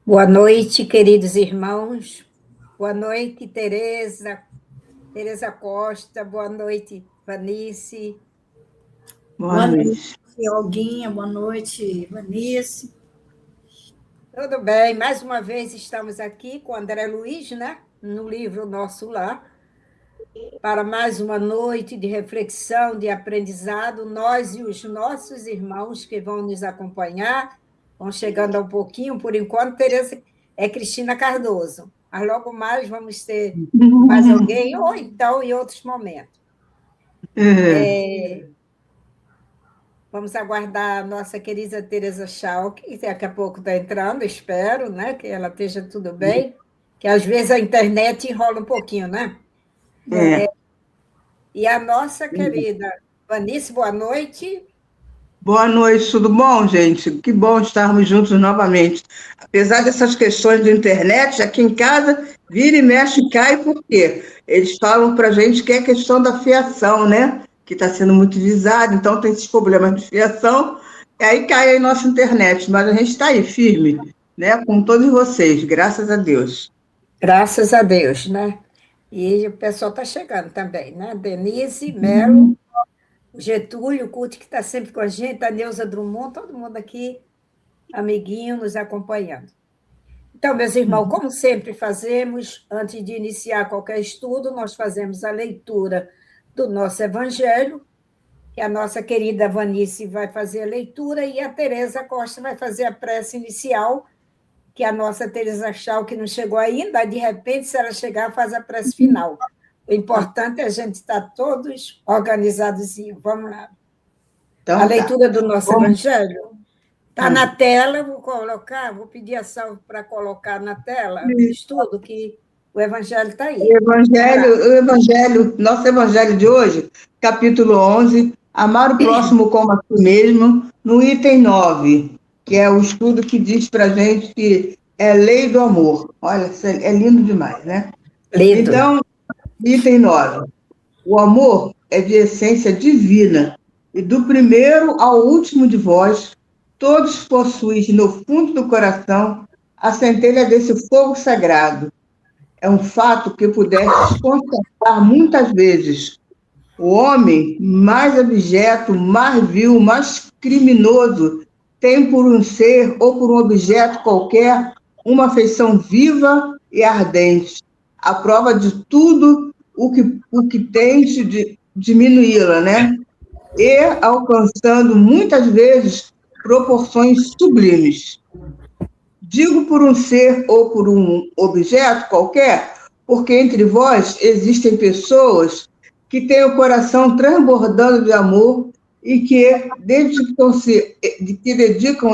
Boa noite, queridos irmãos. Boa noite, Tereza Costa. Boa noite, Vanice. Boa noite, Olguinha. Boa noite, Vanice. Tudo bem? Mais uma vez estamos aqui com André Luiz, né? No livro Nosso Lar, para mais uma noite de reflexão, de aprendizado. Nós e os nossos irmãos que vão nos acompanhar, vão chegando a um pouquinho, por enquanto, Tereza é Cristina Cardoso. Mas logo mais vamos ter mais alguém, ou então em outros momentos. Vamos aguardar a nossa querida Tereza Schalk, que daqui a pouco está entrando, espero, né? Que ela esteja tudo bem, que às vezes a internet enrola um pouquinho, né? E a nossa querida Vanice, boa noite. Boa noite, tudo bom, gente? Que bom estarmos juntos novamente. Apesar dessas questões de internet, aqui em casa, vira e mexe e cai, por quê? Eles falam para a gente que é questão da fiação, né? Que está sendo muito visada, então tem esses problemas de fiação, e aí cai a nossa internet, mas a gente está aí, firme, né? Com todos vocês, graças a Deus. Graças a Deus, né? E o pessoal está chegando também, né? Denise, Melo, Getúlio, o Curti, que está sempre com a gente, a Neuza Drummond, todo mundo aqui, amiguinho, nos acompanhando. Então, meus irmãos, como sempre fazemos, antes de iniciar qualquer estudo, nós fazemos a leitura do nosso Evangelho, que a nossa querida Vanice vai fazer a leitura e a Tereza Costa vai fazer a prece inicial, que a nossa Tereza Schau, que não chegou ainda, de repente, se ela chegar, faz a prece final. O importante é a gente estar todos organizados. Vamos lá. Então, a leitura do nosso Evangelho está na tela, vou pedir a Salve para colocar na tela o estudo, que o Evangelho está aí. Nosso Evangelho de hoje, capítulo 11, amar o próximo como a si mesmo, no item 9, que é o estudo que diz para a gente que é lei do amor. Olha, é lindo demais, né? Lindo. Então, item 9. O amor é de essência divina, e do primeiro ao último de vós, todos possuís no fundo do coração a centelha desse fogo sagrado. É um fato que pudestes constatar muitas vezes. O homem mais abjeto, mais vil, mais criminoso, tem por um ser ou por um objeto qualquer uma afeição viva e ardente, à prova de tudo o que tente de diminuí-la, né? E alcançando muitas vezes proporções sublimes. Digo por um ser ou por um objeto qualquer, porque entre vós existem pessoas que têm o coração transbordando de amor e que dedicam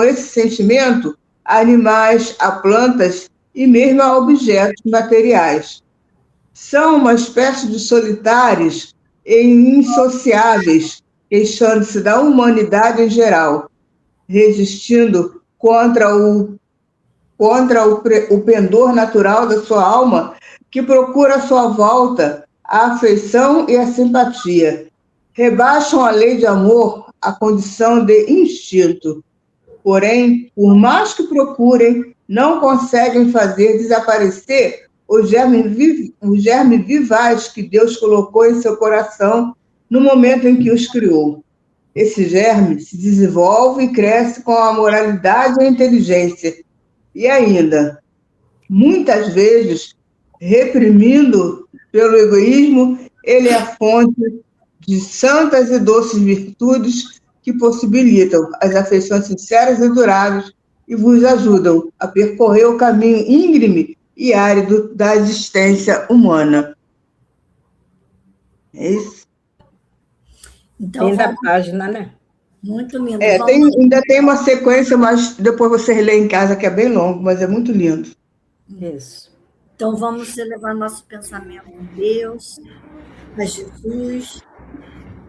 esse sentimento a animais, a plantas e mesmo a objetos materiais. São uma espécie de solitários e insociáveis, queixando-se da humanidade em geral, resistindo contra o pendor natural da sua alma, que procura à sua volta a afeição e a simpatia. Rebaixam a lei de amor à condição de instinto. Porém, por mais que procurem, não conseguem fazer desaparecer o germe vivaz que Deus colocou em seu coração no momento em que os criou. Esse germe se desenvolve e cresce com a moralidade e a inteligência. E ainda, muitas vezes, reprimindo pelo egoísmo, ele é a fonte de santas e doces virtudes que possibilitam as afeições sinceras e duráveis e vos ajudam a percorrer o caminho íngreme e árido da existência humana. É isso. Então, linda página, né? Muito lindo. Ainda tem uma sequência, mas depois você lê em casa, que é bem longo, mas é muito lindo. Isso. Então, vamos elevar nosso pensamento a Deus, a Jesus,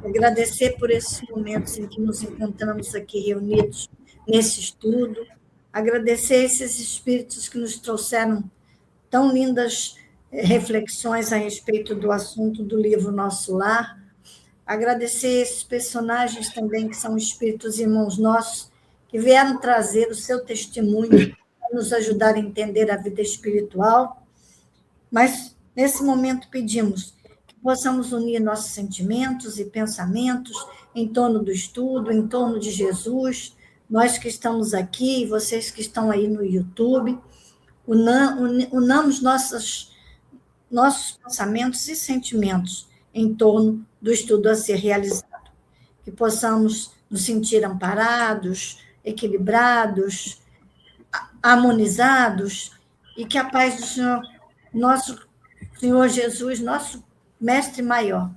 agradecer por esses momentos em que nos encontramos aqui reunidos nesse estudo, agradecer esses espíritos que nos trouxeram tão lindas reflexões a respeito do assunto do livro Nosso Lar, agradecer esses personagens também, que são espíritos irmãos nossos, que vieram trazer o seu testemunho para nos ajudar a entender a vida espiritual. Mas, nesse momento, pedimos que possamos unir nossos sentimentos e pensamentos em torno do estudo, em torno de Jesus. Nós que estamos aqui, e vocês que estão aí no YouTube, unamos nossos pensamentos e sentimentos em torno do estudo a ser realizado. Que possamos nos sentir amparados, equilibrados, harmonizados, e que a paz do Senhor, nosso Senhor Jesus, nosso Mestre Maior,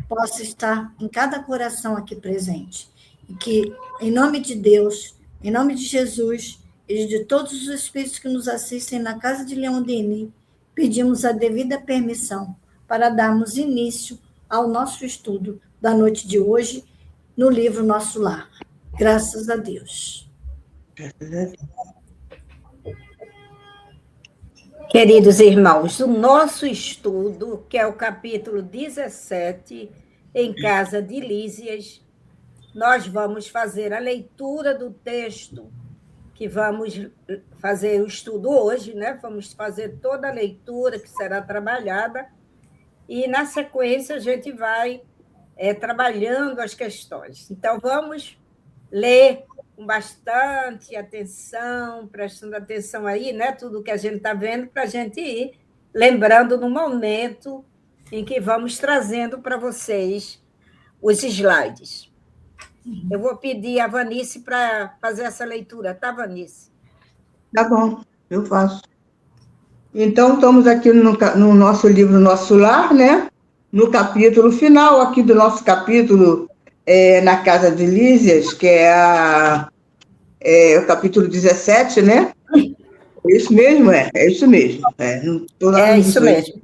possa estar em cada coração aqui presente. E que, em nome de Deus, em nome de Jesus e de todos os espíritos que nos assistem na Casa de Leon Denis, pedimos a devida permissão para darmos início ao nosso estudo da noite de hoje no livro Nosso Lar. Graças a Deus. Queridos irmãos, o nosso estudo, que é o capítulo 17, em Casa de Lísias, nós vamos fazer a leitura do texto que vamos fazer o estudo hoje, né? Vamos fazer toda a leitura que será trabalhada e, na sequência, a gente vai trabalhando as questões. Então, vamos ler com bastante atenção, prestando atenção aí, né? Tudo que a gente está vendo, para a gente ir lembrando no momento em que vamos trazendo para vocês os slides. Eu vou pedir a Vanice para fazer essa leitura, tá, Vanice? Tá bom, eu faço. Então, estamos aqui no nosso livro Nosso Lar, né? No capítulo final aqui do nosso capítulo na Casa de Lísias, que é o capítulo 17, né? É isso mesmo? É isso mesmo. É isso mesmo.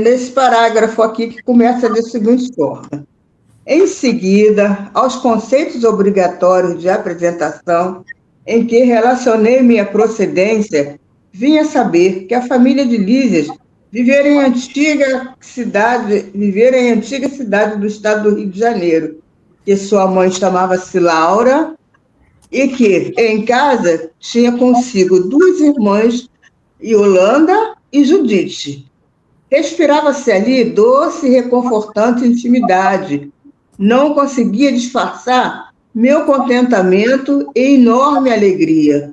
Nesse parágrafo aqui que começa da seguinte forma. Em seguida, aos conceitos obrigatórios de apresentação, em que relacionei minha procedência, vim a saber que a família de Lísias vivera em antiga cidade do estado do Rio de Janeiro, que sua mãe chamava-se Laura, e que, em casa, tinha consigo 2 irmãs, Yolanda e Judite. Respirava-se ali doce e reconfortante intimidade. Não conseguia disfarçar meu contentamento e enorme alegria.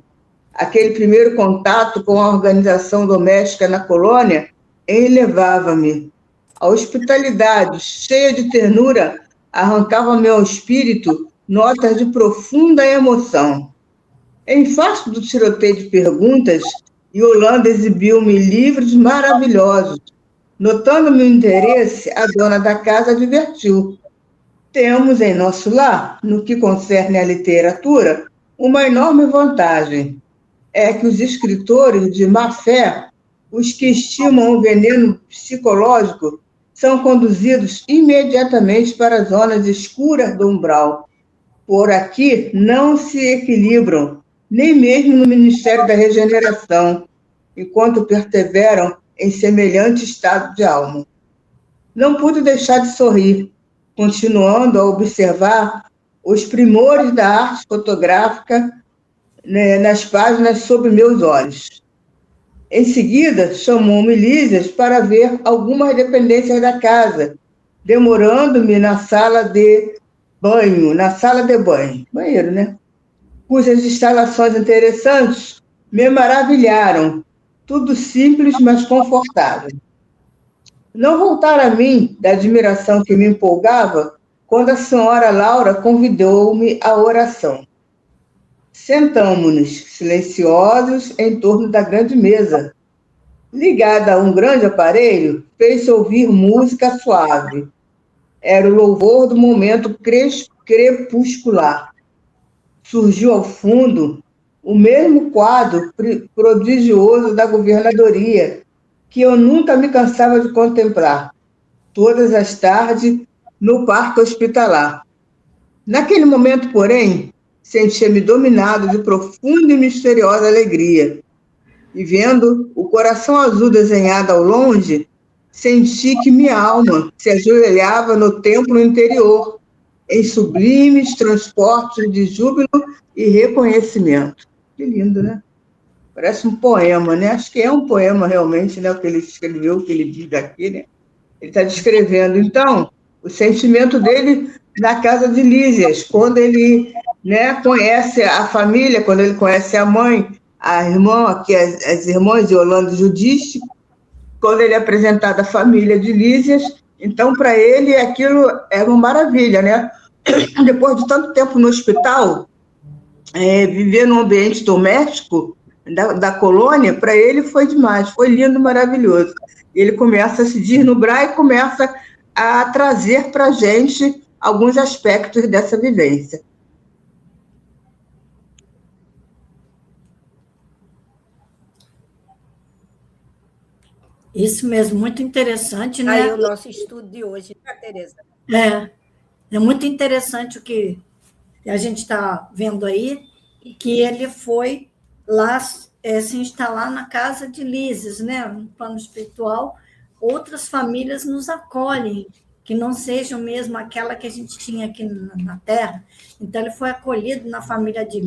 Aquele primeiro contato com a organização doméstica na colônia elevava-me. A hospitalidade, cheia de ternura, arrancava-me ao espírito notas de profunda emoção. Em face do tiroteio de perguntas, Yolanda exibiu-me livros maravilhosos. Notando meu interesse, a dona da casa advertiu: temos em nosso lar, no que concerne à literatura, uma enorme vantagem. É que os escritores de má fé, os que estimam o veneno psicológico, são conduzidos imediatamente para as zonas escuras do umbral. Por aqui não se equilibram, nem mesmo no Ministério da Regeneração, enquanto perseveram em semelhante estado de alma. Não pude deixar de sorrir, continuando a observar os primores da arte fotográfica, né, nas páginas sob meus olhos. Em seguida, chamou-me Lísias para ver algumas dependências da casa, demorando-me na sala de banho, banheiro, né? Cujas instalações interessantes me maravilharam, tudo simples, mas confortável. Não voltara a mim da admiração que me empolgava quando a senhora Laura convidou-me à oração. Sentamo-nos, silenciosos, em torno da grande mesa. Ligada a um grande aparelho, fez-se ouvir música suave. Era o louvor do momento crepuscular. Surgiu ao fundo o mesmo quadro prodigioso da governadoria, que eu nunca me cansava de contemplar, todas as tardes, no parque hospitalar. Naquele momento, porém, sentia-me dominado de profunda e misteriosa alegria. E vendo o coração azul desenhado ao longe, senti que minha alma se ajoelhava no templo interior, em sublimes transportes de júbilo e reconhecimento. Que lindo, né? Parece um poema, né? Acho que é um poema realmente, né? O que ele escreveu, o que ele diz aqui, né? Ele está descrevendo, então, o sentimento dele na casa de Lísias, quando ele, né, conhece a família, quando ele conhece a mãe, a irmã, aqui as irmãs de Yolanda e Judite, quando ele é apresentado à família de Lísias, então, para ele, aquilo era uma maravilha, né? Depois de tanto tempo no hospital, viver num ambiente doméstico da colônia, para ele foi demais, foi lindo, maravilhoso. Ele começa a se desnubrar e começa a trazer para a gente alguns aspectos dessa vivência. Isso mesmo, muito interessante, né? Aí o nosso estudo de hoje, né, Tereza? É muito interessante o que a gente está vendo aí, que ele foi lá se instalar na casa de Lísias, né? No plano espiritual, outras famílias nos acolhem, que não sejam mesmo aquela que a gente tinha aqui na Terra. Então, ele foi acolhido na família de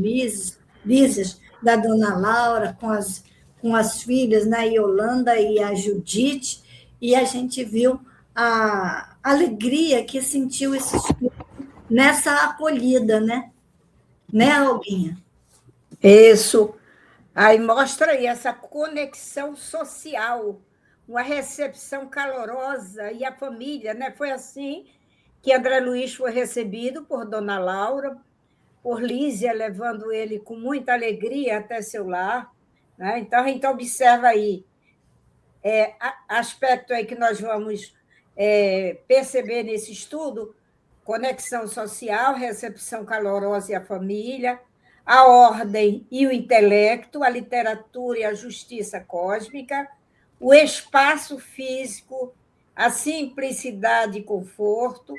Lísias, da dona Laura, com as filhas, né? A Yolanda e a Judite, e a gente viu a alegria que sentiu esse espírito nessa acolhida, né? Né, Albinha? Isso. Aí mostra aí essa conexão social, uma recepção calorosa, e a família, né? Foi assim que André Luiz foi recebido por Dona Laura, por Lísia, levando ele com muita alegria até seu lar. Né? Então, a gente observa aí aspecto aí que nós vamos perceber nesse estudo: conexão social, recepção calorosa e a família, a ordem e o intelecto, a literatura e a justiça cósmica, o espaço físico, a simplicidade e conforto,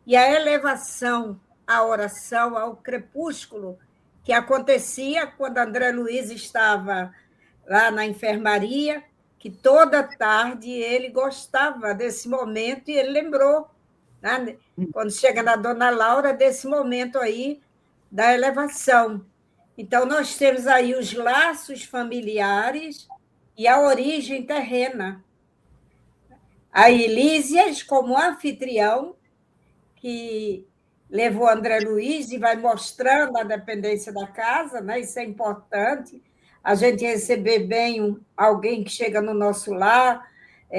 e a elevação à oração, ao crepúsculo, que acontecia quando André Luiz estava lá na enfermaria, que toda tarde ele gostava desse momento e ele lembrou, né, quando chega na Dona Laura, desse momento aí da elevação. Então, nós temos aí os laços familiares e a origem terrena. A Lísias, como anfitrião, que levou André Luiz e vai mostrando a dependência da casa, né? Isso é importante, a gente receber bem alguém que chega no nosso lar,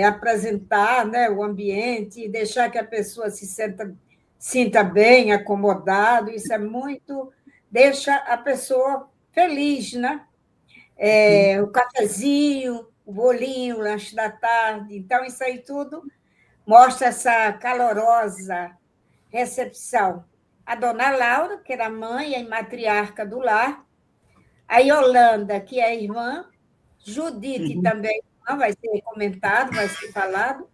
apresentar, né, o ambiente, deixar que a pessoa sinta bem, acomodado, isso é muito, deixa a pessoa feliz, né? O cafezinho, o bolinho, o lanche da tarde, então isso aí tudo mostra essa calorosa recepção. A dona Laura, que era a mãe e matriarca do lar, a Yolanda, que é a irmã, Judite também vai ser comentado, vai ser falado.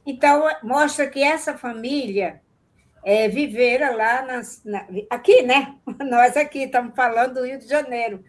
Então, mostra que essa família viveram lá aqui, né? Nós aqui estamos falando do Rio de Janeiro,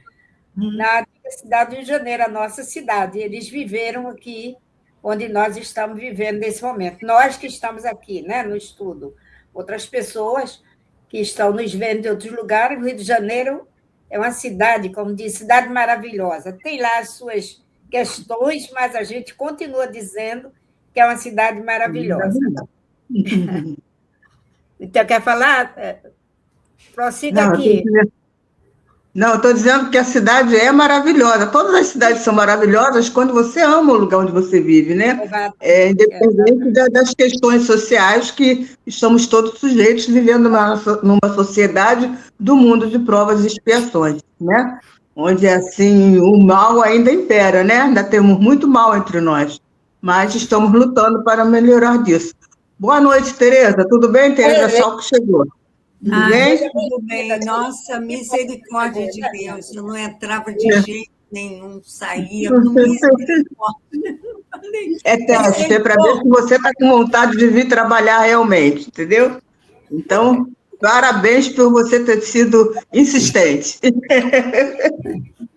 na cidade do Rio de Janeiro, a nossa cidade. Eles viveram aqui, onde nós estamos vivendo nesse momento. Nós que estamos aqui, né, no estudo. Outras pessoas que estão nos vendo de outros lugares, o Rio de Janeiro é uma cidade, como disse, cidade maravilhosa. Tem lá as suas questões, mas a gente continua dizendo que é uma cidade maravilhosa. Então, quer falar? Prossiga aqui. Não, eu estou dizendo que a cidade é maravilhosa. Todas as cidades são maravilhosas quando você ama o lugar onde você vive, né? Independente das questões sociais que estamos todos sujeitos vivendo numa sociedade do mundo de provas e expiações, né? Onde, assim, o mal ainda impera, né? Ainda temos muito mal entre nós, mas estamos lutando para melhorar disso. Boa noite, Tereza. Tudo bem? Tereza Schalk chegou. Tudo bem. Nossa, misericórdia de Deus. Eu não entrava de jeito nenhum, saía. É teste, é para ver se você está com vontade de vir trabalhar realmente, entendeu? Então, parabéns por você ter sido insistente.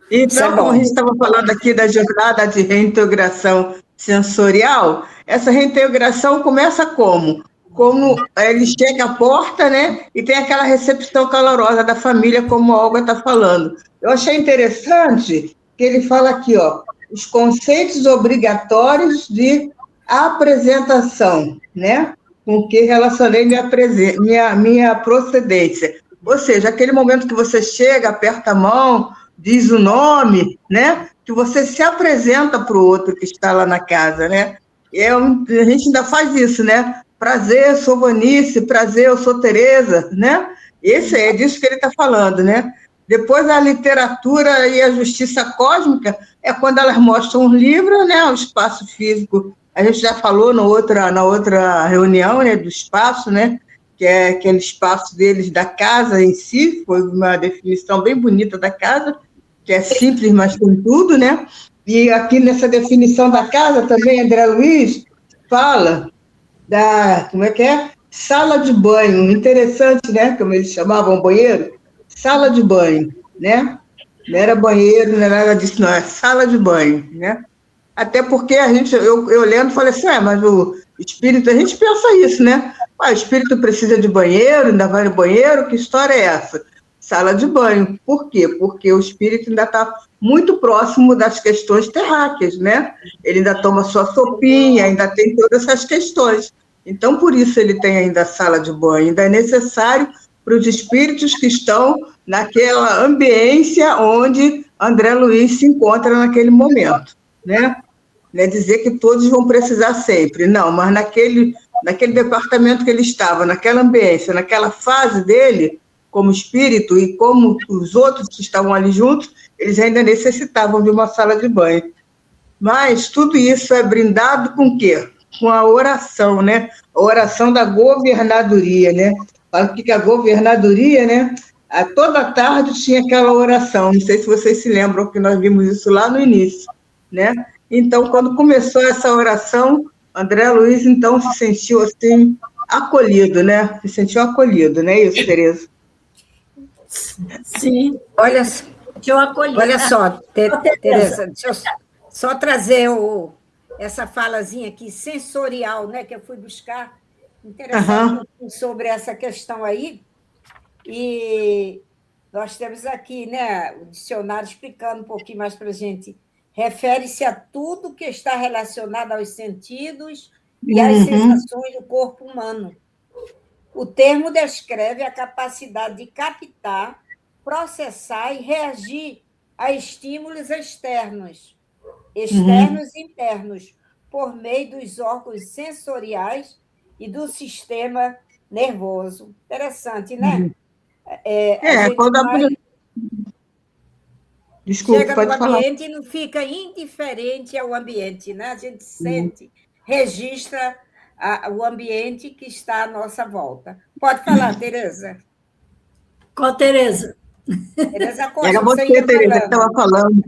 Então, como a gente estava falando aqui da jornada de reintegração sensorial, essa reintegração começa como? Como ele chega à porta, né, e tem aquela recepção calorosa da família, como a Olga está falando. Eu achei interessante que ele fala aqui, ó, os conceitos obrigatórios de apresentação, né? Com que relacionei minha procedência. Ou seja, aquele momento que você chega, aperta a mão, diz o nome, né? Que você se apresenta para o outro que está lá na casa, né? A gente ainda faz isso, né? Prazer, eu sou Vanice, prazer, eu sou Tereza, né? Esse é disso que ele está falando, né? Depois a literatura e a justiça cósmica é quando elas mostram os livros, né? O espaço físico. A gente já falou na outra reunião, né? Do espaço, né? Que é aquele espaço deles da casa em si, foi uma definição bem bonita da casa, que é simples, mas tem tudo, né? E aqui nessa definição da casa também, André Luiz fala como é que é? Sala de banho, interessante, né? Como eles chamavam banheiro, sala de banho, né? Não era banheiro, não era nada disso, não, é sala de banho, né? Até porque eu lendo, falei assim, mas o espírito, a gente pensa isso, né? O espírito precisa de banheiro, ainda vai no banheiro, que história é essa? Sala de banho. Por quê? Porque o espírito ainda está muito próximo das questões terráqueas, né? Ele ainda toma sua sopinha, ainda tem todas essas questões. Então, por isso ele tem ainda a sala de banho, ainda é necessário para os espíritos que estão naquela ambiência onde André Luiz se encontra naquele momento, né? Não é dizer que todos vão precisar sempre, não, mas naquele departamento que ele estava, naquela ambiência, naquela fase dele, como espírito, e como os outros que estavam ali juntos, eles ainda necessitavam de uma sala de banho. Mas tudo isso é brindado com o quê? Com a oração, né? A oração da governadoria, né? Fala que a governadoria, né? Toda tarde tinha aquela oração, não sei se vocês se lembram que nós vimos isso lá no início, né? Então, quando começou essa oração, André Luiz, então, se sentiu, assim, acolhido, né? Se sentiu acolhido, não é isso, Tereza? Sim. Olha, Eu acolhi. olha só, Tereza, deixa eu só trazer essa falazinha aqui, sensorial, né, que eu fui buscar, interessante sobre essa questão aí, e nós temos aqui, né, o dicionário explicando um pouquinho mais para a gente. Refere-se a tudo que está relacionado aos sentidos e às sensações do corpo humano. O termo descreve a capacidade de captar, processar e reagir a estímulos externos e internos, por meio dos órgãos sensoriais e do sistema nervoso. Interessante, né? Desculpa, chega pode no falar. ambiente e não fica indiferente ao ambiente, né? A gente sente, registra o ambiente que está à nossa volta. Pode falar, Tereza. Qual, Tereza? Tereza Costa, Era você, Tereza, que estava falando.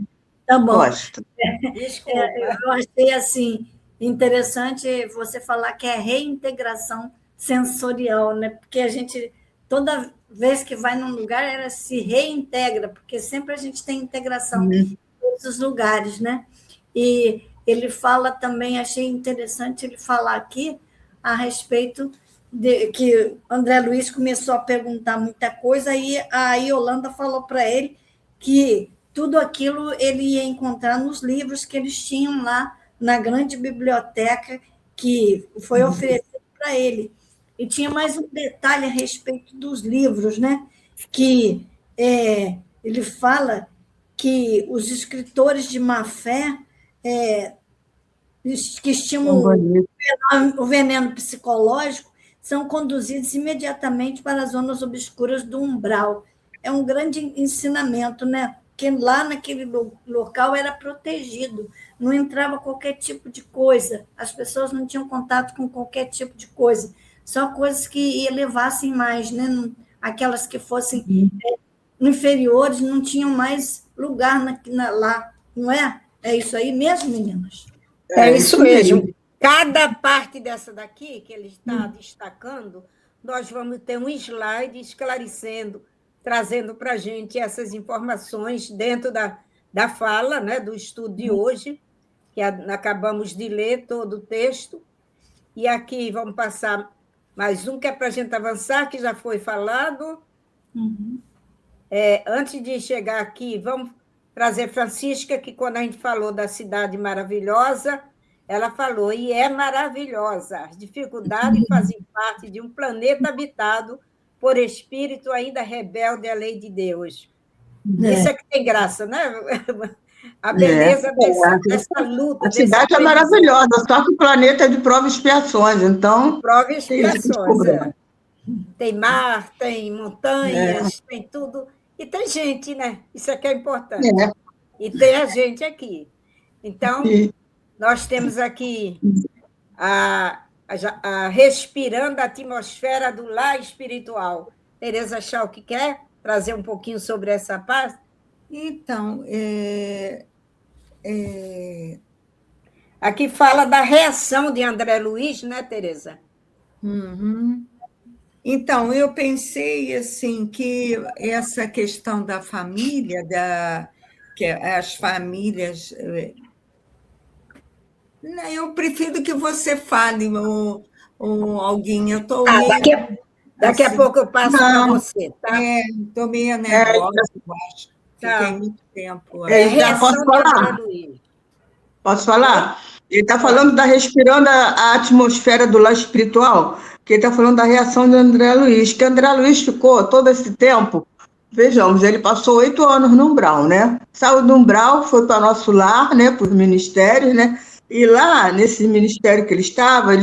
Tá bom. Costa. Desculpa. Eu achei assim interessante você falar que é reintegração sensorial, né? Porque a gente, toda vez que vai num lugar, ela se reintegra, porque sempre a gente tem integração em todos os lugares, né? E ele fala também, achei interessante ele falar aqui a respeito de que André Luiz começou a perguntar muita coisa, e a Yolanda falou para ele que tudo aquilo ele ia encontrar nos livros que eles tinham lá na grande biblioteca que foi oferecido para ele. E tinha mais um detalhe a respeito dos livros, né? Que ele fala que os escritores de má fé que estimam o veneno psicológico são conduzidos imediatamente para as zonas obscuras do umbral. É um grande ensinamento, né? Porque lá naquele local era protegido, não entrava qualquer tipo de coisa, as pessoas não tinham contato com qualquer tipo de coisa, só coisas que elevassem mais, né? Aquelas que fossem inferiores não tinham mais lugar lá, não é? É isso aí mesmo, meninas? É isso mesmo. Cada parte dessa daqui que ele está destacando, nós vamos ter um slide esclarecendo, trazendo para a gente essas informações dentro da fala, né, do estudo de hoje, que acabamos de ler todo o texto. E aqui vamos passar mais um, que é para a gente avançar, que já foi falado. Antes de chegar aqui, vamos trazer Francisca, que quando a gente falou da cidade maravilhosa, ela falou, e é maravilhosa. As dificuldades fazem parte de um planeta habitado por espírito ainda rebelde à lei de Deus. Isso é que tem graça, né? A beleza dessa luta. A cidade é maravilhosa, só que o planeta é de prova e expiações, então... Prova e expiações, Tem mar, tem montanhas, tem tudo. E tem gente, né? Isso aqui é importante. E tem a gente aqui. Então, nós temos aqui respirando a atmosfera do lar espiritual. Tereza Schau, que quer trazer um pouquinho sobre essa parte? Então, aqui fala da reação de André Luiz, né, Tereza? Uhum. Então, eu pensei assim que essa questão da família, que as famílias... Eu prefiro que você fale, ou alguém. Eu estou daqui a pouco eu passo para você, tá? Estou meio nervosa, eu acho. Fiquei muito tempo. Posso falar? Posso falar? Ele está falando respirando a atmosfera do lar espiritual, que ele está falando da reação de André Luiz, que André Luiz ficou todo esse tempo, vejamos, ele passou 8 anos no umbral, né? Saiu do umbral, foi para nosso lar, né, para os ministérios, né? E lá, nesse ministério que ele estava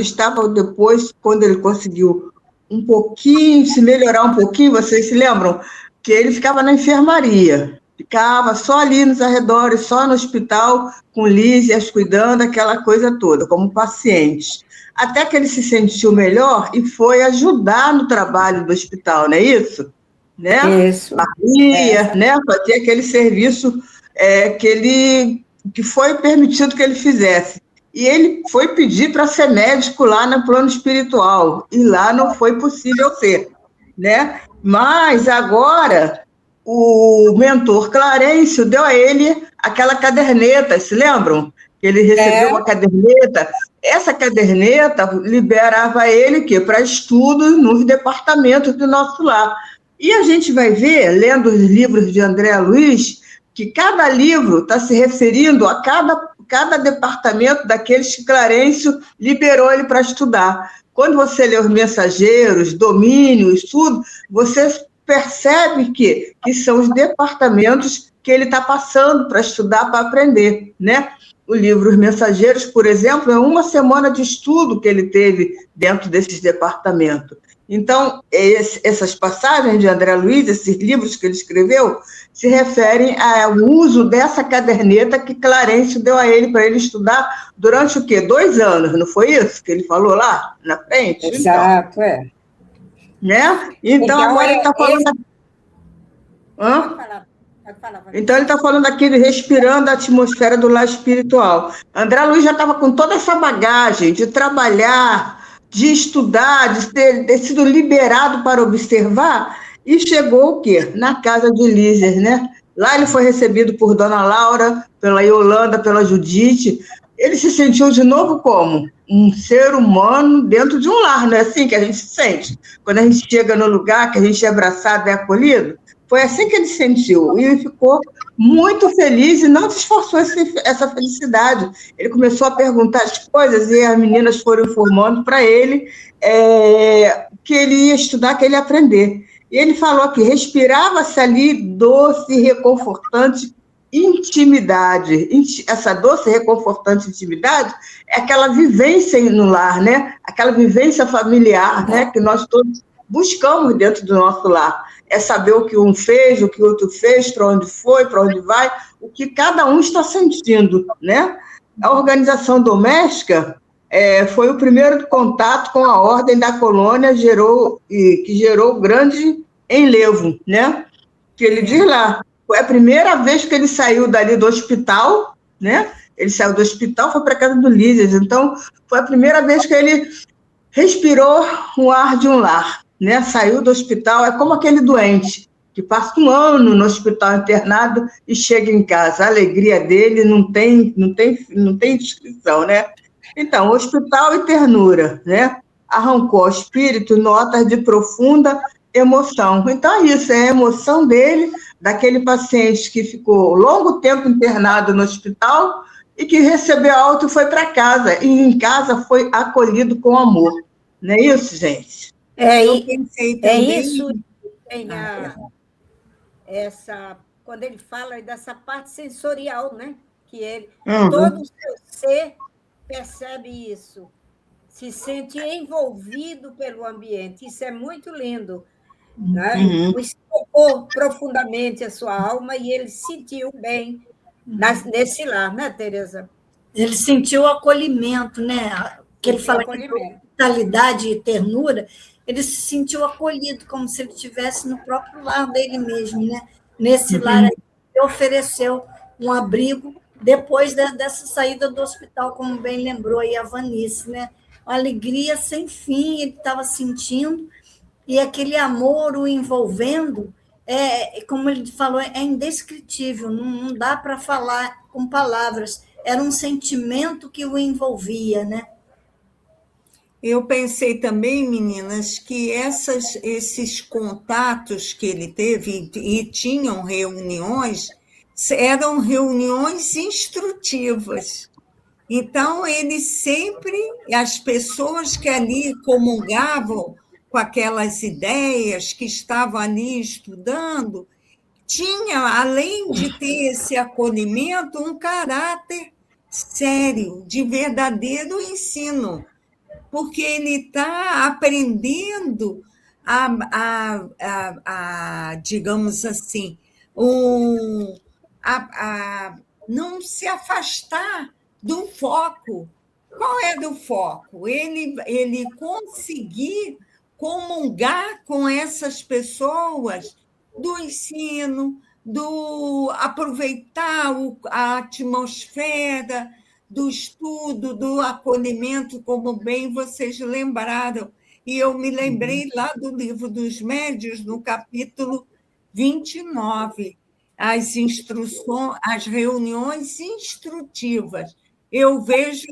depois, quando ele conseguiu um pouquinho, se melhorar um pouquinho, vocês se lembram? Que ele ficava na enfermaria, ficava só ali nos arredores, só no hospital, com Lísias, cuidando, aquela coisa toda, como paciente. Até que ele se sentiu melhor e foi ajudar no trabalho do hospital, não é isso? Né? Isso. Maria, né? Fazer aquele serviço que foi permitido que ele fizesse. E ele foi pedir para ser médico lá no plano espiritual, e lá não foi possível ser, né? Mas agora o mentor Clarencio deu a ele aquela caderneta, se lembram? Ele recebeu uma caderneta. Essa caderneta liberava ele para estudo nos departamentos do nosso lar. E a gente vai ver, lendo os livros de André Luiz, que cada livro está se referindo a cada departamento daqueles que Clarencio liberou ele para estudar. Quando você lê os Mensageiros, Domínios, tudo, você percebe que são os departamentos que ele está passando para estudar, para aprender, né? O livro Os Mensageiros, por exemplo, é 1 semana de estudo que ele teve dentro desses departamentos. Então, essas passagens de André Luiz, esses livros que ele escreveu, se referem ao uso dessa caderneta que Clarencio deu a ele para ele estudar durante o quê? 2 anos, não foi isso que ele falou lá na frente? Exato, Né? Então agora ele está falando... Então, ele está falando aqui de respirando a atmosfera do lar espiritual. André Luiz já estava com toda essa bagagem de trabalhar, de estudar, de ter sido liberado para observar, e chegou o quê? Na casa de Lísias, né? Lá ele foi recebido por Dona Laura, pela Yolanda, pela Judite. Ele se sentiu de novo como? Um ser humano dentro de um lar, não é assim que a gente se sente? Quando a gente chega no lugar, que a gente é abraçado e acolhido, foi assim que ele sentiu, e ele ficou muito feliz e não disfarçou essa felicidade. Ele começou a perguntar as coisas e as meninas foram informando para ele que ele ia estudar, que ele ia aprender. E ele falou que respirava-se ali doce e reconfortante intimidade. Essa doce e reconfortante intimidade é aquela vivência no lar, né? Aquela vivência familiar, né? Que nós todos buscamos dentro do nosso lar. É saber o que um fez, o que o outro fez, para onde foi, para onde vai, o que cada um está sentindo, né? A organização doméstica foi o primeiro contato com a ordem da colônia, que gerou grande enlevo, né? Que ele diz lá, foi a primeira vez que ele saiu dali do hospital, né? Ele saiu do hospital, foi para a casa do Lísias, então foi a primeira vez que ele respirou o ar de um lar, né? Saiu do hospital, é como aquele doente que passa 1 ano no hospital internado e chega em casa. A alegria dele não tem descrição, né? Então, hospital e ternura, né? Arrancou ao espírito notas de profunda emoção. Então, é isso, é a emoção dele, daquele paciente que ficou longo tempo internado no hospital e que recebeu alta e foi para casa, e em casa foi acolhido com amor. Não é isso, gente? Eu pensei É também. isso que tem quando ele fala dessa parte sensorial, né? Que ele, todo o seu ser percebe isso, se sente envolvido pelo ambiente. Isso é muito lindo, né? Isso tocou profundamente a sua alma e ele sentiu bem nesse lar, né, Tereza? Ele sentiu o acolhimento, né? Que ele Sentiu fala que acolhimento. hospitalidade e ternura, ele se sentiu acolhido, como se ele estivesse no próprio lar dele mesmo, né? Nesse lar aí, ele ofereceu um abrigo depois dessa saída do hospital, como bem lembrou aí a Vanice, né? Uma alegria sem fim ele estava sentindo, e aquele amor o envolvendo, como ele falou, é indescritível, não dá para falar com palavras. Era um sentimento que o envolvia, né? Eu pensei também, meninas, que esses contatos que ele teve e tinham reuniões, eram reuniões instrutivas. Então, ele sempre, as pessoas que ali comungavam com aquelas ideias, que estavam ali estudando, tinha, além de ter esse acolhimento, um caráter sério, de verdadeiro ensino, porque ele está aprendendo digamos assim, não se afastar do foco. Qual é do foco? Ele conseguir comungar com essas pessoas do ensino, do aproveitar a atmosfera, do estudo, do acolhimento, como bem vocês lembraram. E eu me lembrei lá do Livro dos Médiuns, no capítulo 29, as instruções, as reuniões instrutivas. Eu vejo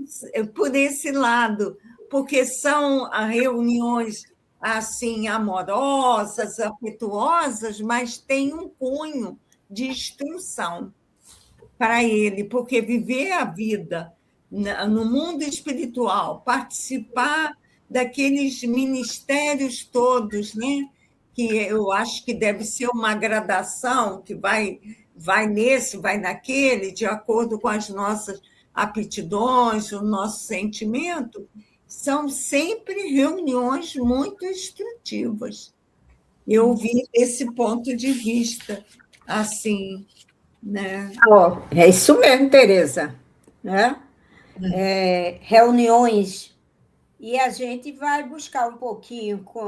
por esse lado, porque são reuniões assim amorosas, afetuosas, mas tem um cunho de instrução para ele, porque viver a vida no mundo espiritual, participar daqueles ministérios todos, né? Que eu acho que deve ser uma gradação que vai nesse, vai naquele, de acordo com as nossas aptidões, o nosso sentimento, são sempre reuniões muito instrutivas. Eu vi esse ponto de vista, assim, né? É isso mesmo, Tereza. Né? Reuniões. E a gente vai buscar um pouquinho com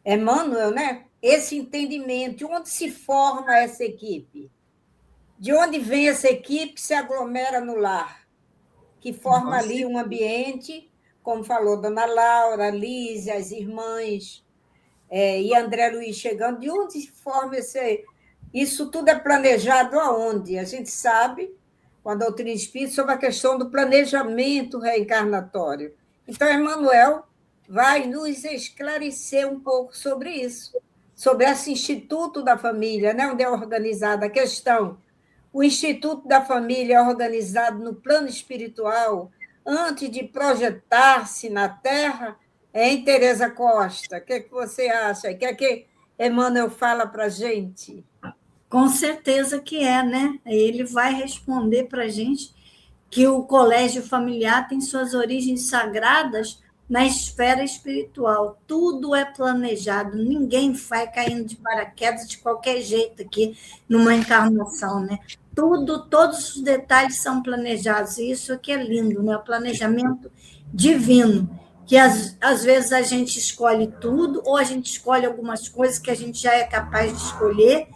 Emmanuel, né? Esse entendimento, de onde se forma essa equipe. De onde vem essa equipe se aglomera no lar, que forma ali um ambiente, como falou Dona Laura, Lízia, as irmãs, e André Luiz chegando, de onde se forma isso tudo é planejado aonde? A gente sabe, com a doutrina espírita, sobre a questão do planejamento reencarnatório. Então, Emmanuel vai nos esclarecer um pouco sobre isso, sobre esse Instituto da Família, né, onde é organizada a questão. O Instituto da Família é organizado no plano espiritual antes de projetar-se na Terra, hein, Tereza Costa? O que você acha? O que Emmanuel fala para a gente? Com certeza que é, né? Ele vai responder para a gente que o colégio familiar tem suas origens sagradas na esfera espiritual. Tudo é planejado, ninguém vai caindo de paraquedas de qualquer jeito aqui numa encarnação, né? Todos os detalhes são planejados, e isso aqui é lindo, né? O planejamento divino, que às vezes a gente escolhe tudo, ou a gente escolhe algumas coisas que a gente já é capaz de escolher,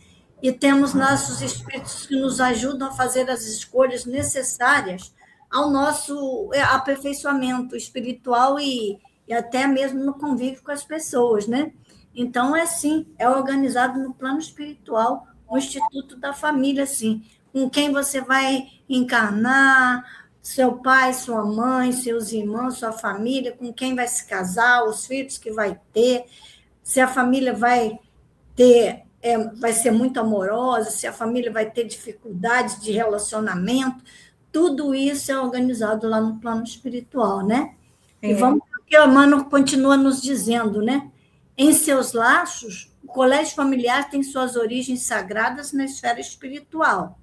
e temos nossos espíritos que nos ajudam a fazer as escolhas necessárias ao nosso aperfeiçoamento espiritual e até mesmo no convívio com as pessoas, né? Então, sim, é organizado no plano espiritual, o Instituto da Família, sim, com quem você vai encarnar, seu pai, sua mãe, seus irmãos, sua família, com quem vai se casar, os filhos que vai ter, se a família vai ter, vai ser muito amorosa, se a família vai ter dificuldade de relacionamento, tudo isso é organizado lá no plano espiritual, né? E vamos ver o que a Emmanuel continua nos dizendo, né? Em seus laços, o colégio familiar tem suas origens sagradas na esfera espiritual.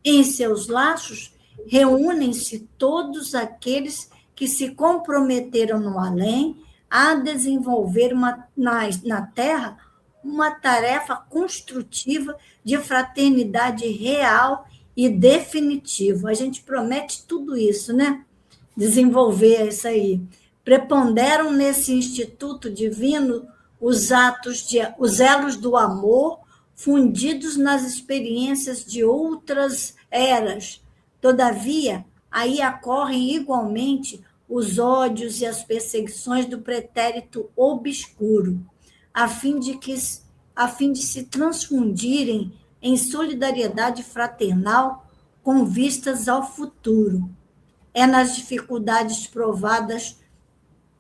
Em seus laços, reúnem-se todos aqueles que se comprometeram no além a desenvolver na Terra uma tarefa construtiva de fraternidade real e definitiva. A gente promete tudo isso, né? Desenvolver isso aí. Preponderam nesse instituto divino os elos do amor fundidos nas experiências de outras eras. Todavia, aí ocorrem igualmente os ódios e as perseguições do pretérito obscuro, a fim de se transfundirem em solidariedade fraternal com vistas ao futuro. É nas dificuldades provadas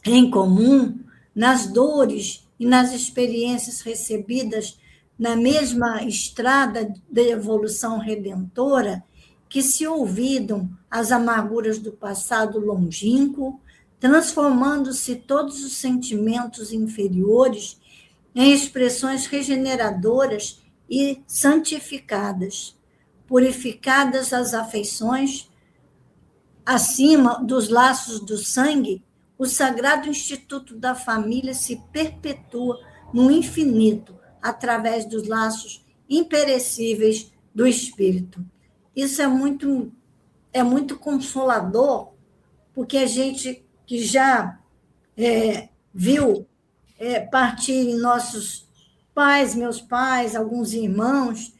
em comum, nas dores e nas experiências recebidas na mesma estrada de evolução redentora, que se olvidam as amarguras do passado longínquo, transformando-se todos os sentimentos inferiores em expressões regeneradoras e santificadas, purificadas as afeições, acima dos laços do sangue, o sagrado instituto da família se perpetua no infinito, através dos laços imperecíveis do espírito. Isso é muito consolador, porque a gente que já viu partirem nossos pais, meus pais, alguns irmãos,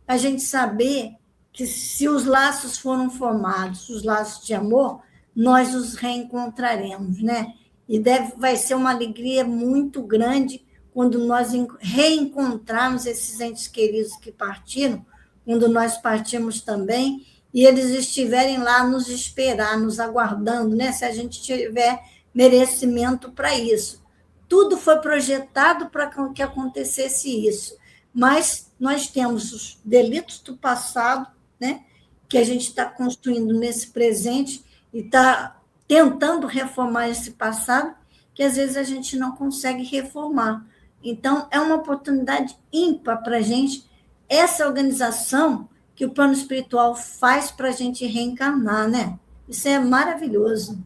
a gente saber que se os laços foram formados, os laços de amor, nós os reencontraremos, né? E vai ser uma alegria muito grande quando nós reencontrarmos esses entes queridos que partiram, quando nós partimos também, e eles estiverem lá nos esperar, nos aguardando, né? Se a gente tiver merecimento para isso. Tudo foi projetado para que acontecesse isso, mas nós temos os delitos do passado, né? Que a gente está construindo nesse presente e está tentando reformar esse passado, que às vezes a gente não consegue reformar. Então, é uma oportunidade ímpar para a gente, essa organização que o plano espiritual faz para a gente reencarnar, né? Isso é maravilhoso.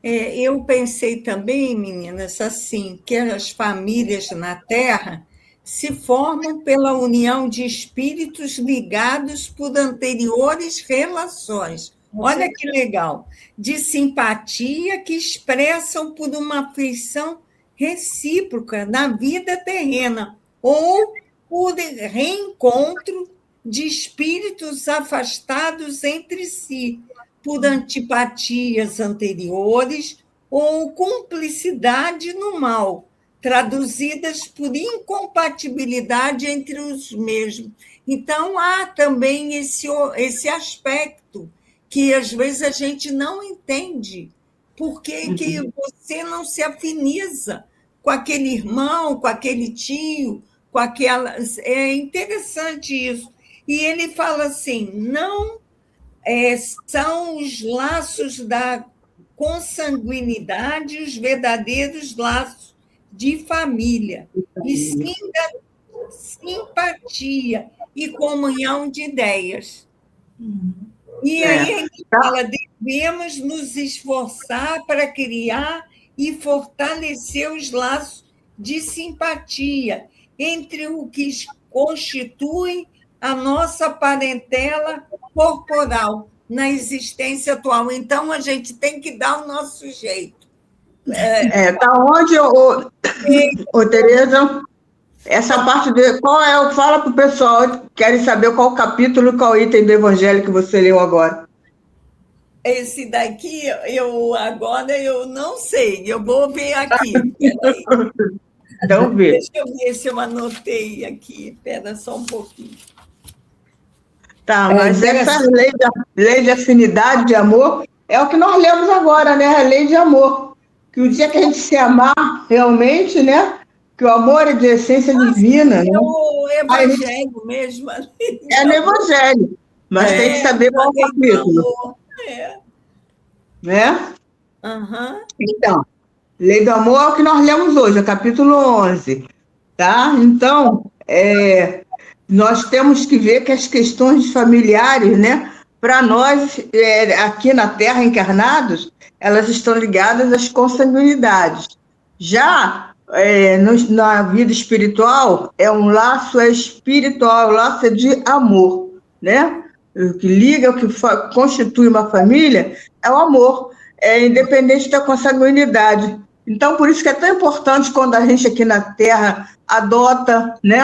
Eu pensei também, meninas, assim, que as famílias na Terra se formam pela união de espíritos ligados por anteriores relações. Olha que legal! De simpatia que expressam por uma afeição recíproca na vida terrena, ou por reencontro de espíritos afastados entre si, por antipatias anteriores ou cumplicidade no mal, traduzidas por incompatibilidade entre os mesmos. Então, há também esse aspecto que, às vezes, a gente não entende. Por que você não se afiniza com aquele irmão, com aquele tio, com aquela... É interessante isso. E ele fala assim, não são os laços da consanguinidade os verdadeiros laços de família, e sim da simpatia e comunhão de ideias. E aí ele fala, devemos nos esforçar para criar e fortalecer os laços de simpatia entre o que constitui a nossa parentela corporal na existência atual. Então, a gente tem que dar o nosso jeito. Tá onde, Tereza? Essa parte qual é? Fala para o pessoal, querem saber qual capítulo, qual item do Evangelho que você leu agora. Esse daqui, agora eu não sei, eu vou ver aqui. Então, vê. Deixa eu ver se eu anotei aqui. Espera só um pouquinho. Tá, mas essa lei de afinidade, de amor, é o que nós lemos agora, né? A lei de amor. Que o dia que a gente se amar realmente, né? que o amor é de essência divina, né? É o Aí, evangelho mesmo. é no Evangelho, mas tem que saber qual Lei do capítulo, amor. É. né? Aham. Então, Lei do Amor é o que nós lemos hoje, é o capítulo 11, tá? Então, nós temos que ver que as questões familiares, né, para nós, aqui na Terra, encarnados, elas estão ligadas às consanguinidades. Já na vida espiritual, é um laço espiritual, um laço de amor, né? O que liga, o que constitui uma família é o amor, independente da consanguinidade. Então, por isso que é tão importante quando a gente aqui na Terra adota, né?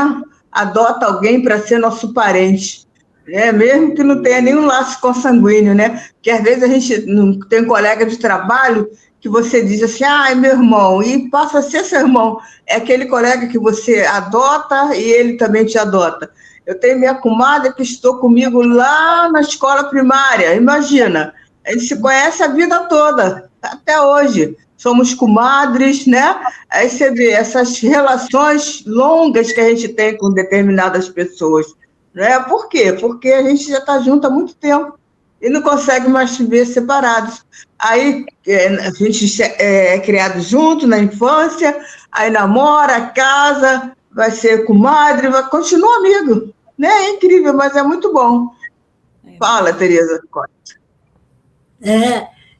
Adota alguém para ser nosso parente, né? Mesmo que não tenha nenhum laço consanguíneo, né? Porque às vezes a gente não tem um colega de trabalho que você diz assim, ai, meu irmão, e passa a ser seu irmão. É aquele colega que você adota e ele também te adota. Eu tenho minha comadre que estudou comigo lá na escola primária, imagina, a gente se conhece a vida toda, até hoje. Somos comadres, né? Aí você vê essas relações longas que a gente tem com determinadas pessoas, né? Por quê? Porque a gente já está junto há muito tempo e não consegue mais viver separados. Aí a gente é criado junto na infância, aí namora, casa, vai ser comadre, vai continuar amigo, né? É incrível, mas é muito bom. Fala, Tereza.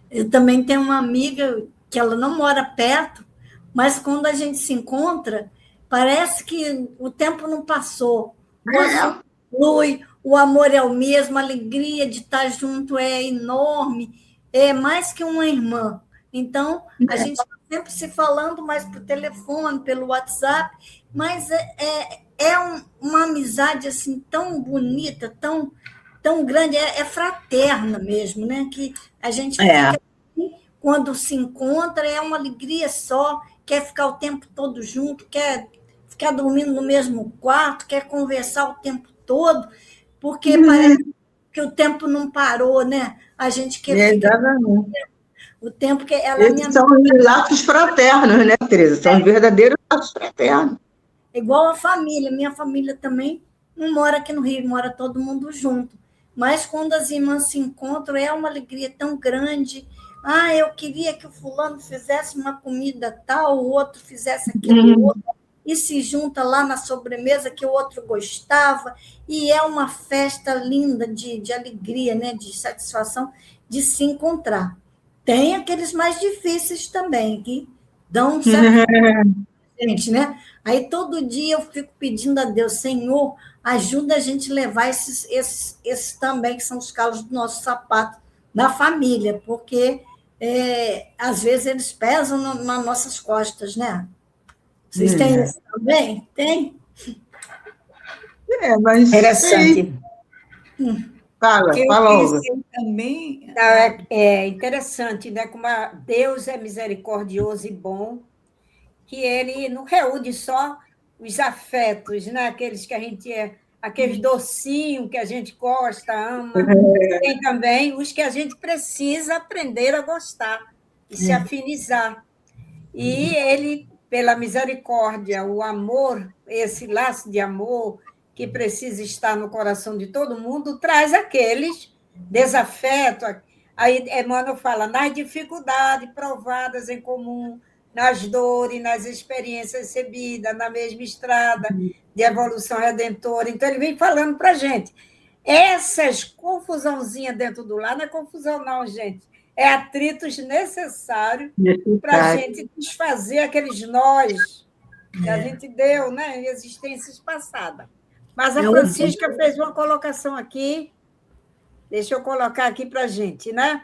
Eu também tenho uma amiga que ela não mora perto, mas quando a gente se encontra, parece que o tempo não passou. O assunto flui, o amor é o mesmo, a alegria de estar junto é enorme, é mais que uma irmã. Então, a gente está sempre se falando mais por telefone, pelo WhatsApp, mas uma amizade assim tão bonita, tão grande, é fraterna mesmo, né? Que a gente fica assim, quando se encontra, é uma alegria só, quer ficar o tempo todo junto, quer ficar dormindo no mesmo quarto, quer conversar o tempo todo, porque parece que o tempo não parou, né? A gente quer ficar o tempo que ela é minha Esses são amiga, os laços fraternos, né, Tereza? São os verdadeiros laços fraternos. igual a família. Minha família também não mora aqui no Rio, mora todo mundo junto. Mas quando as irmãs se encontram, é uma alegria tão grande. Ah, eu queria que o fulano fizesse uma comida tal, o outro fizesse aquilo outro, e se junta lá na sobremesa que o outro gostava, e é uma festa linda de alegria, né, de satisfação de se encontrar. Tem aqueles mais difíceis também, que dão um certo gente, né? Aí todo dia eu fico pedindo a Deus, Senhor, ajuda a gente a levar esses também, que são os calos do nosso sapato, na família, porque às vezes eles pesam nas nossas costas, né? Vocês têm isso também? Tem? Mas Interessante. fala, Eu Olga. pensei também. Não, é interessante, né? Como Deus é misericordioso e bom, que ele não reúne só os afetos, né? Aqueles que a gente aqueles docinhos que a gente gosta, ama. Tem também os que a gente precisa aprender a gostar e se afinizar. E ele, pela misericórdia, o amor, esse laço de amor que precisa estar no coração de todo mundo, traz aqueles desafetos. Aí Emmanuel fala, nas dificuldades provadas em comum, nas dores, nas experiências recebidas, na mesma estrada de evolução redentora. Então, ele vem falando para a gente. Essas confusãozinhas dentro do lar não é confusão, não, gente. É atritos necessários para a gente desfazer aqueles nós que a gente deu, né, em existências passadas. Mas a Francisca fez uma colocação aqui, deixa eu colocar aqui para a gente, né?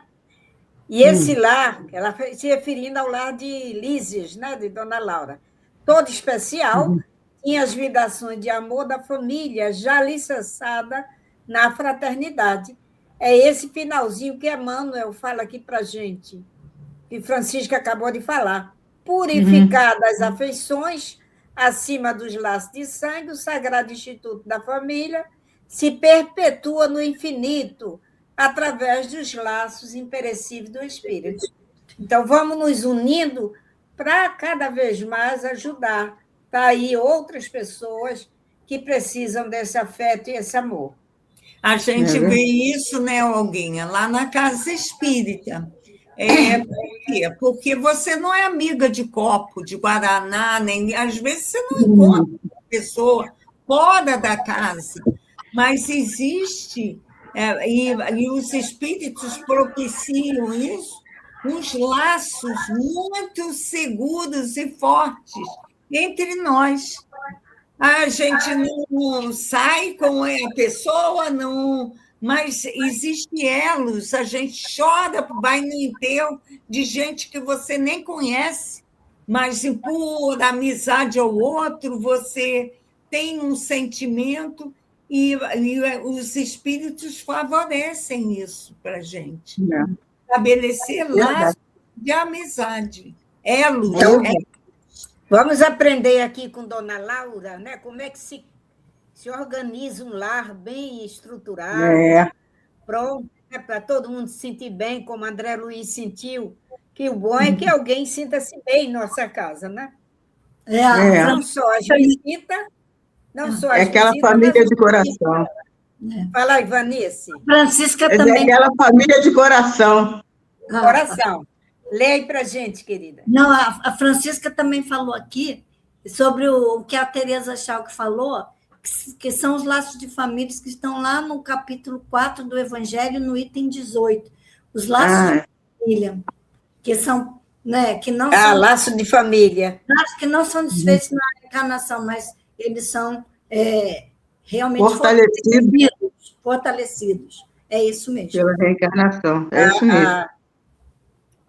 E esse lar, ela se referindo ao lar de Lísias, né, de Dona Laura, todo especial, tinha as vibrações de amor da família já alicerçada na fraternidade. É esse finalzinho que Emmanuel fala aqui para a gente, que Francisca acabou de falar. Purificar das afeições, acima dos laços de sangue, o Sagrado Instituto da Família se perpetua no infinito, através dos laços imperecíveis do Espírito. Então, vamos nos unindo para cada vez mais ajudar Está aí outras pessoas que precisam desse afeto e esse amor. A gente vê isso, né, Olguinha, lá na Casa Espírita. Por quê? Porque você não é amiga de copo, de guaraná, nem às vezes você não encontra uma pessoa fora da casa, mas existe, e os espíritos propiciam isso, uns laços muito seguros e fortes entre nós. A gente não sai com a pessoa, não, mas existem elos, a gente chora, vai no enterro de gente que você nem conhece, mas por amizade ao outro, você tem um sentimento e os espíritos favorecem isso para a gente. Estabelecer laços de amizade, elos. Vamos aprender aqui com Dona Laura, né? Como é que se organiza um lar bem estruturado, pronto, né? Para todo mundo se sentir bem, como André Luiz sentiu, que o bom é que alguém sinta-se bem em nossa casa, né? Não só a visita, não só É aquela família de coração. Fala aí, Vanice. Francisca também. É aquela família de coração. Coração. Leia aí para a gente, querida. Não, a Francisca também falou aqui sobre o que a Tereza Schalck falou, que são os laços de famílias que estão lá no capítulo 4 do Evangelho, no item 18. Os laços de família, que são, né, que não são... laço de família. Laços que não são desfeitos na encarnação, mas eles são realmente fortalecidos. É isso mesmo. Pela reencarnação, é isso mesmo.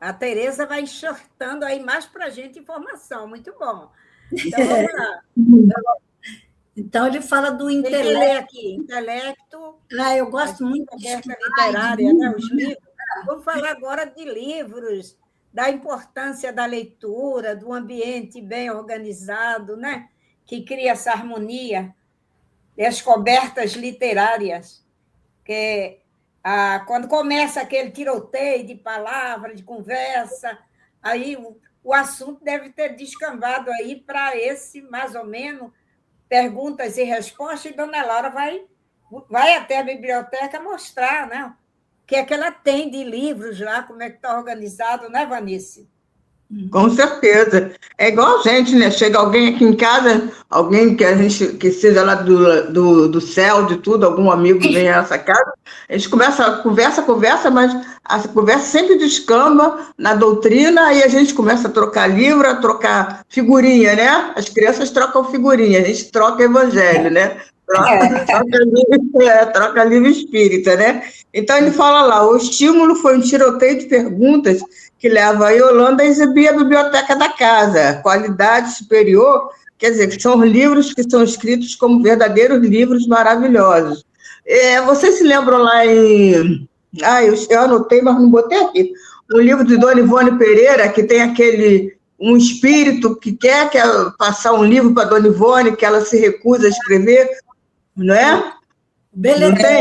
A Tereza vai enxertando aí mais para a gente informação, muito bom. Então, vamos lá. Então, ele fala do intelecto. Ele lê aqui, intelecto... eu gosto muito de literária, né? Os livros. Vamos falar agora de livros, da importância da leitura, do ambiente bem organizado, né? Que cria essa harmonia, e as cobertas literárias, que quando começa aquele tiroteio de palavra, de conversa, aí o assunto deve ter descambado aí para esse, mais ou menos, perguntas e respostas, e Dona Laura vai até a biblioteca mostrar, né? O que é que ela tem de livros lá, como é que está organizado, né, Vanice? Com certeza. É igual a gente, né? Chega alguém aqui em casa, alguém que seja lá do céu, de tudo, algum amigo que vem a essa casa, a gente conversa, mas a conversa sempre descamba na doutrina, e a gente começa a trocar livro, a trocar figurinha, né? As crianças trocam figurinha, a gente troca evangelho, né? Troca livro espírita, né? Então ele fala lá, o estímulo foi um tiroteio de perguntas que leva a Yolanda a exibir a biblioteca da casa, qualidade superior, quer dizer, que são livros que são escritos como verdadeiros livros maravilhosos. Vocês se lembram lá em... eu anotei, mas não botei aqui. O livro de Dona Ivone Pereira, que tem um espírito que quer passar um livro para Dona Ivone, que ela se recusa a escrever, não é? Beletrista.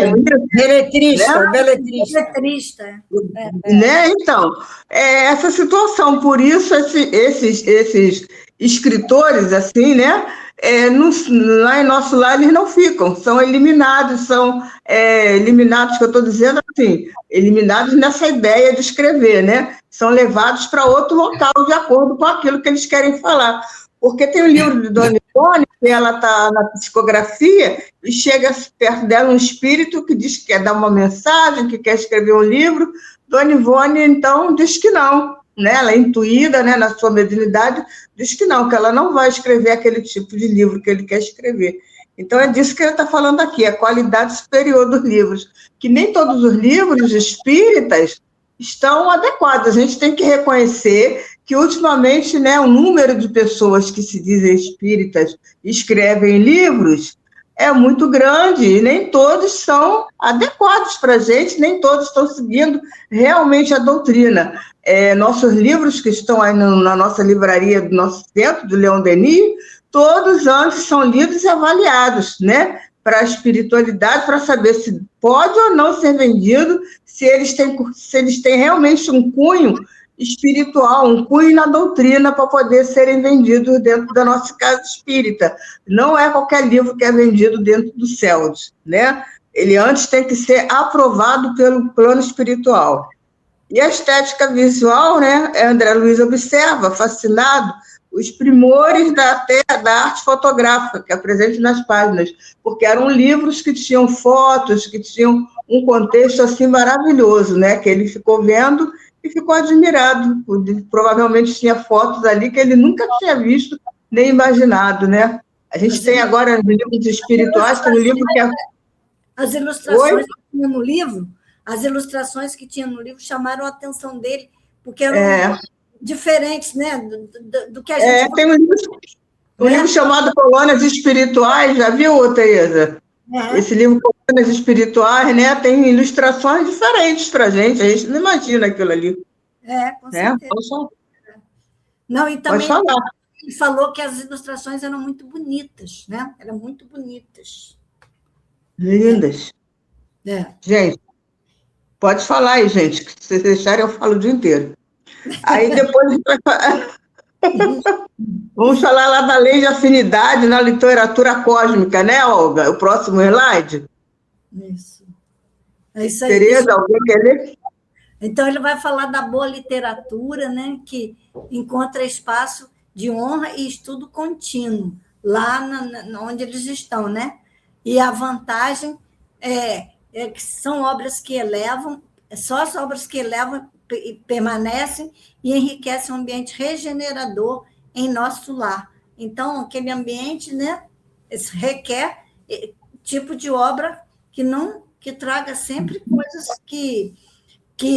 Né? Então, essa situação, por isso esses escritores, assim, né? Lá em nosso lar eles não ficam, são eliminados, que eu estou dizendo assim, eliminados nessa ideia de escrever, né? São levados para outro local de acordo com aquilo que eles querem falar. Porque tem o livro de Dona Ivone, que ela está na psicografia, e chega perto dela um espírito que diz que quer dar uma mensagem, que quer escrever um livro. Dona Ivone, então, diz que não, né? Ela é intuída, né, na sua mediunidade, diz que ela não vai escrever aquele tipo de livro que ele quer escrever. Então, é disso que ele está falando aqui, a qualidade superior dos livros, que nem todos os livros espíritas estão adequados. A gente tem que reconhecer que, ultimamente, né, o número de pessoas que se dizem espíritas e escrevem livros é muito grande, e nem todos são adequados para a gente, nem todos estão seguindo realmente a doutrina. Nossos livros que estão aí na nossa livraria do nosso centro, do Leon Denis, todos antes são lidos e avaliados, né, para a espiritualidade, para saber se pode ou não ser vendido, se eles têm realmente um cunho espiritual, um cunho na doutrina para poder serem vendidos dentro da nossa casa espírita. Não é qualquer livro que é vendido dentro do CELD, né? Ele antes tem que ser aprovado pelo plano espiritual. E a estética visual, né? André Luiz observa, fascinado, os primores da arte fotográfica, que é presente nas páginas, porque eram livros que tinham fotos, que tinham um contexto assim maravilhoso, né? Que ele ficou vendo e ficou admirado. Provavelmente tinha fotos ali que ele nunca tinha visto nem imaginado, né? A gente tem agora livros espirituais, tem um livro que é... As ilustrações que tinha no livro, as ilustrações que tinha no livro chamaram a atenção dele, porque eram diferentes, né, do que a gente... Tem um livro chamado Colônias Espirituais, já viu, Tereza? Esse livro, Colônias Espirituais, né, tem ilustrações diferentes para a gente não imagina aquilo ali. Com certeza. Não, e também ele falou que as ilustrações eram muito bonitas, né? Eram muito bonitas. Lindas. Gente, pode falar aí, gente, que se vocês deixarem eu falo o dia inteiro. Aí depois a gente vai falar... Vamos falar lá da lei de afinidade na literatura cósmica, né, Olga? O próximo slide. Isso. É isso aí. Tereza, alguém quer ler? Então, ele vai falar da boa literatura, né, que encontra espaço de honra e estudo contínuo, lá onde eles estão, né? E a vantagem é que são obras que elevam, só as obras que elevam permanecem e enriquecem um ambiente regenerador em nosso lar. Então, aquele ambiente, né, requer tipo de obra que traga sempre coisas que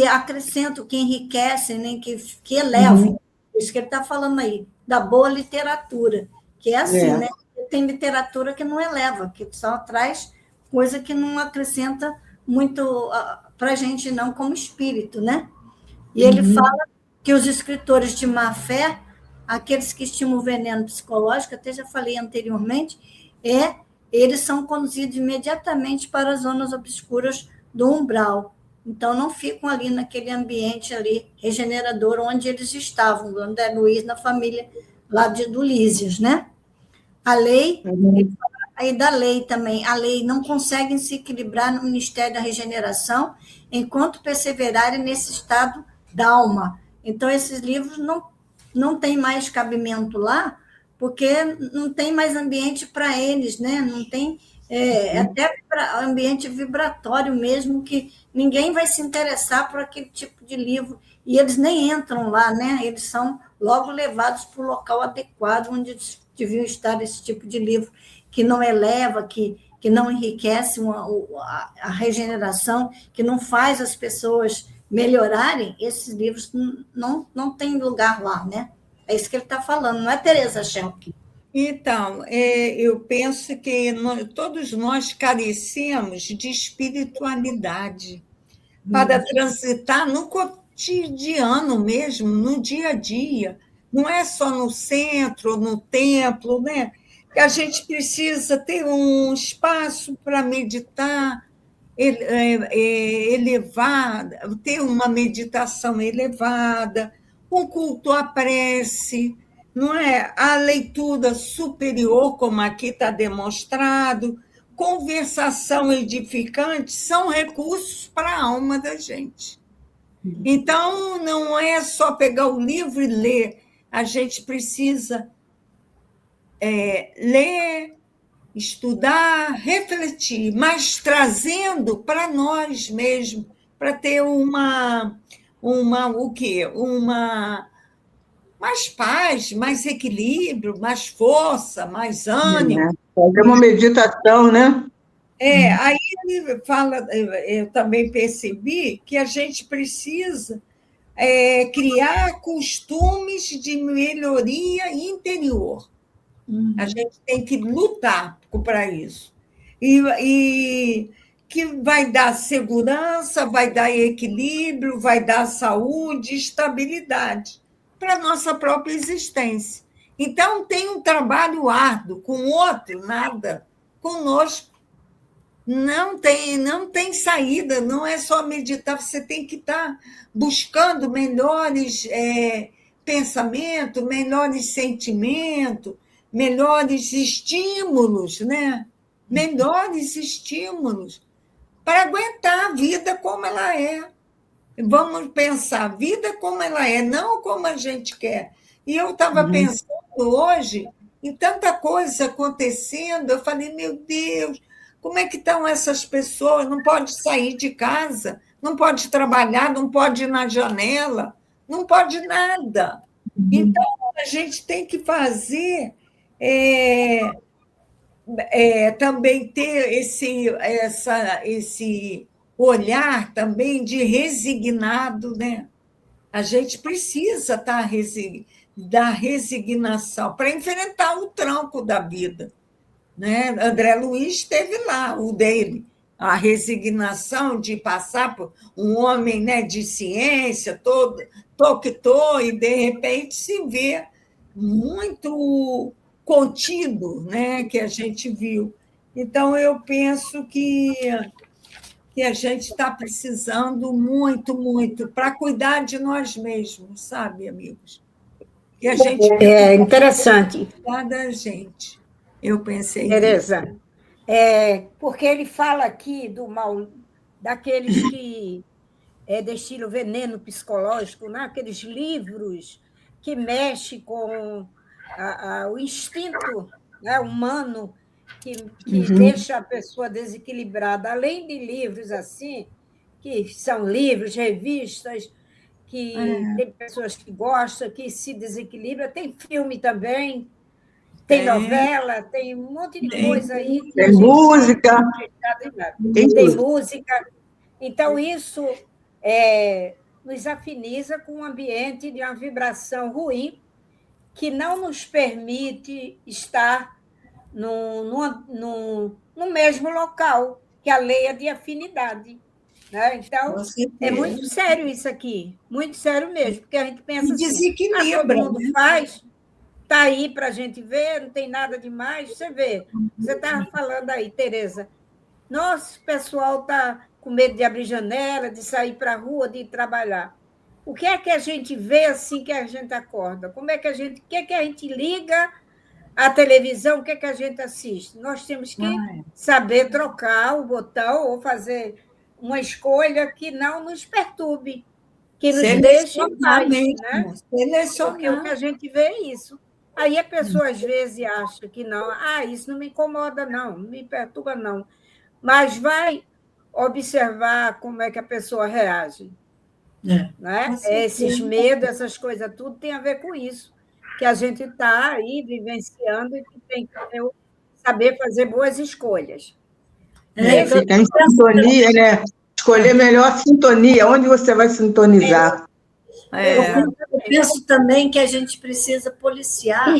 acrescentam, que enriquecem, né, que elevam. Isso que ele está falando aí, da boa literatura, que é assim, né? Tem literatura que não eleva, que só traz coisa que não acrescenta muito para a gente, não, como espírito, né? E ele fala que os escritores de má fé, aqueles que estimam o veneno psicológico, até já falei anteriormente, eles são conduzidos imediatamente para as zonas obscuras do umbral. Então, não ficam ali naquele ambiente ali regenerador onde eles estavam, do André Luiz, na família lá do Lísias, né? A lei, aí da lei também, a lei não consegue se equilibrar no Ministério da Regeneração enquanto perseverarem nesse estado da alma. Então, esses livros não têm mais cabimento lá, porque não tem mais ambiente para eles, né? Não tem até para ambiente vibratório mesmo, que ninguém vai se interessar por aquele tipo de livro, e eles nem entram lá, né? Eles são logo levados para o local adequado, onde deviam estar esse tipo de livro, que não eleva, que não enriquece a regeneração, que não faz as pessoas melhorarem. Esses livros não têm lugar lá, né? É isso que ele está falando, não é, Tereza Schelke? Então, eu penso que todos nós carecemos de espiritualidade para transitar no cotidiano mesmo, no dia a dia. Não é só no centro, no templo, né? Que a gente precisa ter um espaço para meditar, elevada, ter uma meditação elevada, um culto à prece, não é? A leitura superior, como aqui está demonstrado, conversação edificante, são recursos para a alma da gente. Então, não é só pegar o livro e ler, a gente precisa ler, estudar, refletir, mas trazendo para nós mesmos, para ter mais paz, mais equilíbrio, mais força, mais ânimo. Fazer uma meditação, né? Aí ele fala, eu também percebi que a gente precisa criar costumes de melhoria interior. A gente tem que lutar para isso. E que vai dar segurança, vai dar equilíbrio, vai dar saúde, estabilidade para a nossa própria existência. Então, tem um trabalho árduo, com o outro, nada, conosco. Não tem saída, não é só meditar, você tem que estar buscando melhores pensamentos, melhores sentimentos, melhores estímulos, né? Melhores estímulos para aguentar a vida como ela é. Vamos pensar a vida como ela é, não como a gente quer. E eu estava pensando hoje em tanta coisa acontecendo, eu falei, meu Deus, como é que estão essas pessoas? Não pode sair de casa, não pode trabalhar, não pode ir na janela, não pode nada. Então, a gente tem que fazer também ter esse olhar também de resignado, né? A gente precisa da resignação para enfrentar o tranco da vida, né? André Luiz teve lá o dele, a resignação de passar por um homem, né, de ciência, todo toquetou, e de repente se vê muito contido, né, que a gente viu. Então, eu penso que a gente está precisando muito, muito, para cuidar de nós mesmos, sabe, amigos? Que a gente É interessante, cuidar da gente. Eu pensei nisso. Tereza, porque ele fala aqui do mal daqueles que destilam veneno psicológico, né? Aqueles livros que mexem com o instinto, né, humano, que deixa a pessoa desequilibrada. Além de livros assim, que são livros, revistas, que tem pessoas que gostam, que se desequilibram, tem filme também, tem Tem, novela, tem um monte de tem. coisa aí que a Tem gente está música, prejudicado em nada. tem Tem tudo. música. Então, isso nos afiniza com um ambiente de uma vibração ruim que não nos permite estar no mesmo local, que a lei é de afinidade. Né? Então, Com é certeza. muito sério isso aqui, muito sério mesmo, porque a gente pensa E assim, desequilibra, todo mundo né? faz, está aí para a gente ver, não tem nada demais. Você vê, você estava falando aí, Tereza, nossa, o pessoal está com medo de abrir janela, de sair para a rua, de ir trabalhar. O que é que a gente vê assim que a gente acorda? O que é que a gente liga a televisão, o que é que a gente assiste? Nós temos que saber trocar o botão ou fazer uma escolha que não nos perturbe, que nos deixe em Selecionar paz, né? mesmo, Porque o que selecionar. a gente vê é isso. Aí a pessoa, às vezes, acha que não, isso não me incomoda, não me perturba, não. Mas vai observar como é que a pessoa reage. Né? Esses medos, essas coisas, tudo tem a ver com isso, que a gente está aí vivenciando e que tem que saber fazer boas escolhas. Ficar em sintonia, né? Escolher melhor a sintonia, onde você vai sintonizar. Eu penso também que a gente precisa policiar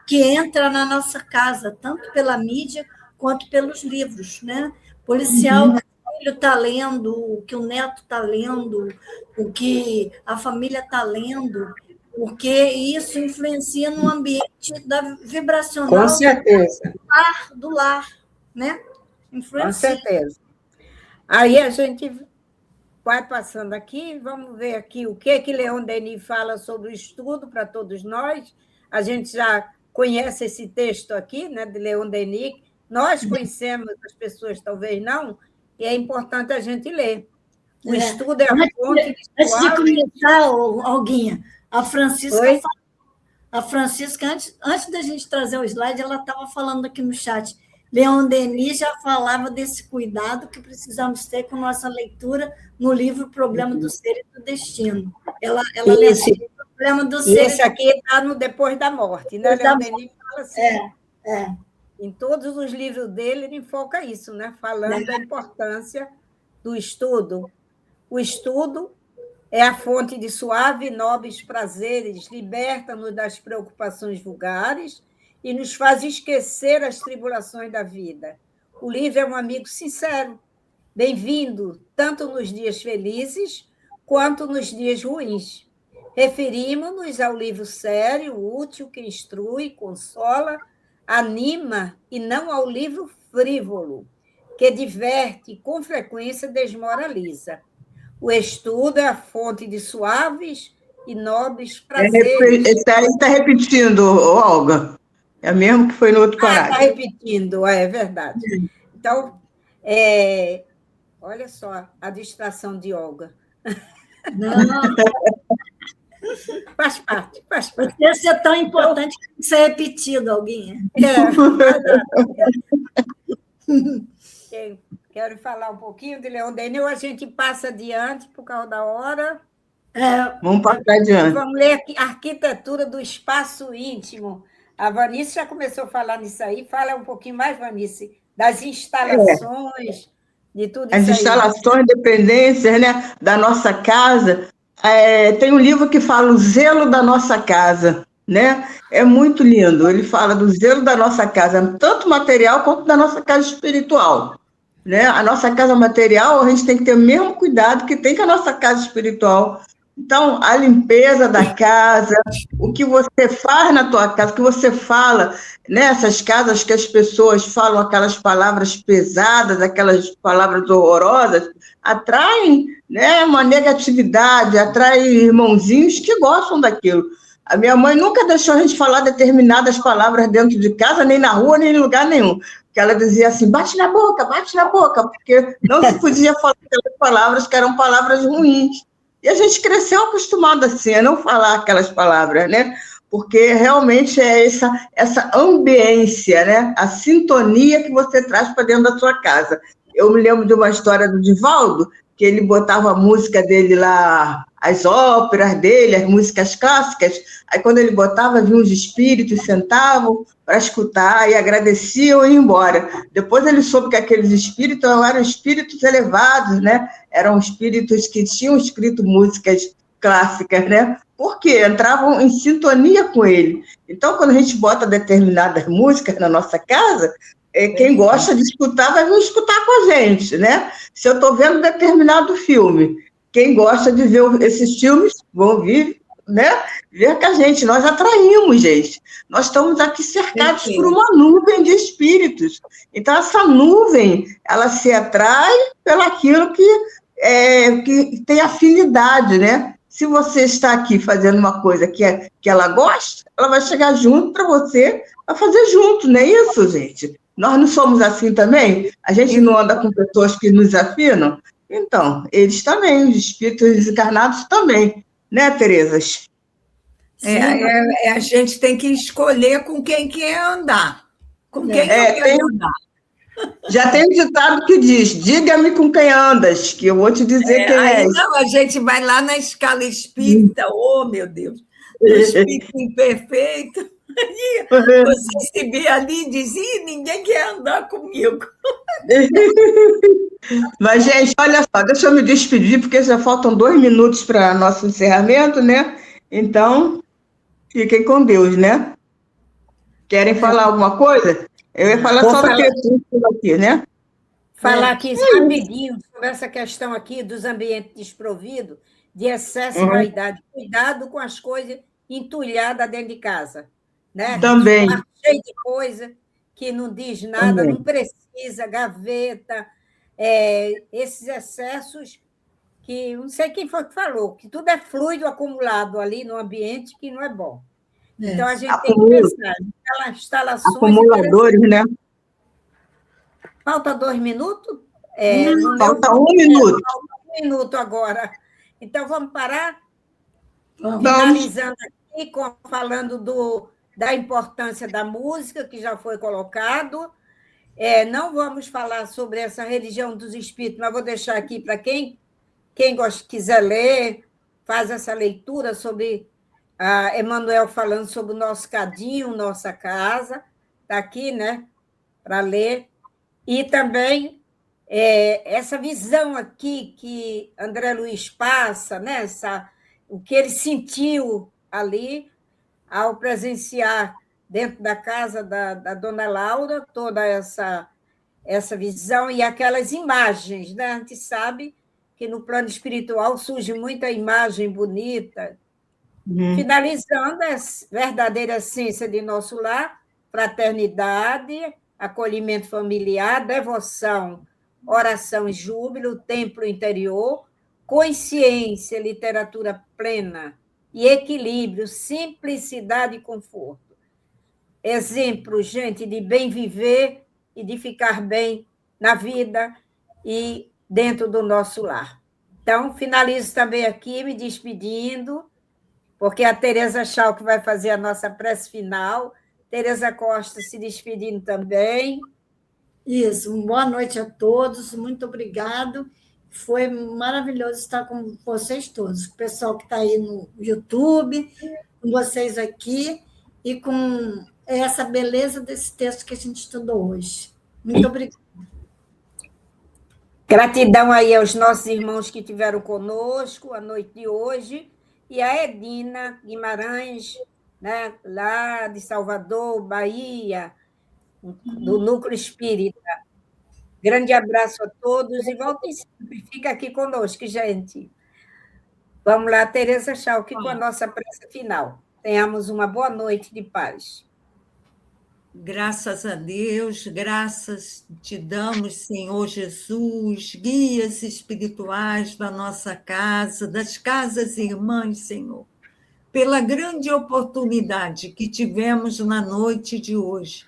que entra na nossa casa, tanto pela mídia quanto pelos livros, né? Policiar o que o filho está lendo, o que o neto está lendo, o que a família está lendo, porque isso influencia no ambiente vibracional Com certeza, do lar, né? com Influencia. certeza. Aí a gente vai passando aqui, vamos ver aqui o que Leon Denis fala sobre o estudo para todos nós. A gente já conhece esse texto aqui, né, de Leon Denis, nós conhecemos, as pessoas talvez não, e é importante a gente ler. O estudo é a fonte Antes de começar, Alguinha, a Francisca, antes da gente trazer o slide, ela estava falando aqui no chat. Leon Denis já falava desse cuidado que precisamos ter com nossa leitura no livro Problema do Ser e do Destino. Ela lembra o Problema do Ser. Esse aqui está no Depois da Morte, né? Leon Denis fala assim. Em todos os livros dele, ele enfoca isso, né? Falando da importância do estudo. O estudo é a fonte de suave e nobres prazeres, liberta-nos das preocupações vulgares e nos faz esquecer as tribulações da vida. O livro é um amigo sincero, bem-vindo, tanto nos dias felizes quanto nos dias ruins. Referimos-nos ao livro sério, útil, que instrui, consola, anima, e não ao livro frívolo, que diverte e, com frequência, desmoraliza. O estudo é a fonte de suaves e nobres prazeres. Esse aí está repetindo, Olga. É mesmo que foi no outro Está parágrafo. repetindo, é verdade. Então, olha só a distração de Olga. Não, Faz parte, faz parte. esse é tão importante que tem que ser repetido, alguém. Quero falar um pouquinho de Leon Denis, ou a gente passa adiante por causa da hora. Vamos passar adiante. Vamos ler aqui a arquitetura do espaço íntimo. A Vanice já começou a falar nisso aí. Fala um pouquinho mais, Vanice, das instalações, de tudo As isso aí. As instalações, dependências, né, da nossa casa. Tem um livro que fala o zelo da nossa casa, né? É muito lindo. Ele fala do zelo da nossa casa, tanto material quanto da nossa casa espiritual, né? A nossa casa material, a gente tem que ter o mesmo cuidado que tem com a nossa casa espiritual. Então, a limpeza da casa, o que você faz na tua casa, o que você fala, nessas casas que as pessoas falam aquelas palavras pesadas, aquelas palavras horrorosas, atraem, né, uma negatividade, atrai irmãozinhos que gostam daquilo. A minha mãe nunca deixou a gente falar determinadas palavras dentro de casa, nem na rua, nem em lugar nenhum. Porque ela dizia assim, bate na boca, porque não se podia falar aquelas palavras que eram palavras ruins. E a gente cresceu acostumado assim, a não falar aquelas palavras, né? Porque realmente é essa ambiência, né? A sintonia que você traz para dentro da sua casa. Eu me lembro de uma história do Divaldo, que ele botava a música dele lá, as óperas dele, as músicas clássicas, aí quando ele botava, vinham os espíritos, sentavam para escutar e agradeciam e iam embora. Depois ele soube que aqueles espíritos eram espíritos elevados, né? Eram espíritos que tinham escrito músicas clássicas, né? Porque entravam em sintonia com ele. Então, quando a gente bota determinadas músicas na nossa casa, quem gosta de escutar vai vir escutar com a gente, né? Se eu estou vendo determinado filme, quem gosta de ver esses filmes vão vir, né? Ver com a gente. Nós atraímos, gente. Nós estamos aqui cercados por uma nuvem de espíritos. Então, essa nuvem, ela se atrai pelaquilo que tem afinidade, né? Se você está aqui fazendo uma coisa que ela gosta, ela vai chegar junto para você a fazer junto, não é isso, gente? Nós não somos assim também? A gente não anda com pessoas que nos afinam? Então, eles também, os espíritos desencarnados também, né, Terezas? A gente tem que escolher com quem quer andar. Com quem eu quero andar. Já tem um ditado que diz, diga-me com quem andas, que eu vou te dizer quem aí é. Não, a gente vai lá na escala espírita, oh, meu Deus, o espírito imperfeito. Você se vê ali e diz, ninguém quer andar comigo. Mas, gente, olha só, deixa eu me despedir, porque já faltam 2 minutos para nosso encerramento, né? Então, fiquem com Deus, né? Querem falar alguma coisa? Eu ia falar só do crepúsculo aqui, né? Falar aqui rapidinho sobre essa questão aqui dos ambientes desprovidos, de excesso de vaidade. Cuidado com as coisas entulhadas dentro de casa. Né? Também. Cheio de coisa que não diz nada, não precisa, gaveta, esses excessos que não sei quem foi que falou, que tudo é fluido acumulado ali no ambiente que não é bom. Então, a gente tem que pensar em instalações... Acumuladores, né? Falta 2 minutos? Falta 1 minuto. Falta 1 minuto agora. Então, vamos parar? Vamos. Finalizando aqui, falando da importância da música, que já foi colocado. Não vamos falar sobre essa religião dos espíritos, mas vou deixar aqui para quem quiser ler, faz essa leitura sobre Emmanuel falando sobre o nosso cadinho, nossa casa, está aqui, né, para ler. E também essa visão aqui que André Luiz passa, né, o que ele sentiu ali ao presenciar dentro da casa da dona Laura, toda essa visão e aquelas imagens, né? A gente sabe que no plano espiritual surge muita imagem bonita, finalizando a verdadeira essência de nosso lar, fraternidade, acolhimento familiar, devoção, oração e júbilo, templo interior, consciência, literatura plena e equilíbrio, simplicidade e conforto. Exemplo, gente, de bem viver e de ficar bem na vida e dentro do nosso lar. Então, finalizo também aqui me despedindo, porque a Tereza Schalck vai fazer a nossa prece final. Tereza Costa se despedindo também. Isso, boa noite a todos, muito obrigado. Foi maravilhoso estar com vocês todos, o pessoal que está aí no YouTube, com vocês aqui e com essa beleza desse texto que a gente estudou hoje. Muito obrigada. Gratidão aí aos nossos irmãos que estiveram conosco a noite de hoje, e a Edina Guimarães, né, lá de Salvador, Bahia, do Núcleo Espírita. Grande abraço a todos e voltem sempre. Fica aqui conosco, gente. Vamos lá, Tereza Schalck, com a nossa prece final. Tenhamos uma boa noite de paz. Graças a Deus, graças te damos, Senhor Jesus, guias espirituais da nossa casa, das casas irmãs, Senhor, pela grande oportunidade que tivemos na noite de hoje.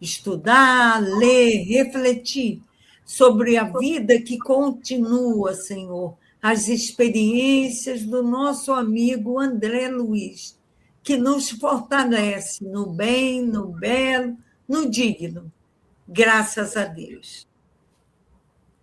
Estudar, ler, refletir sobre a vida que continua, Senhor, as experiências do nosso amigo André Luiz, que nos fortalece no bem, no belo, no digno. Graças a Deus.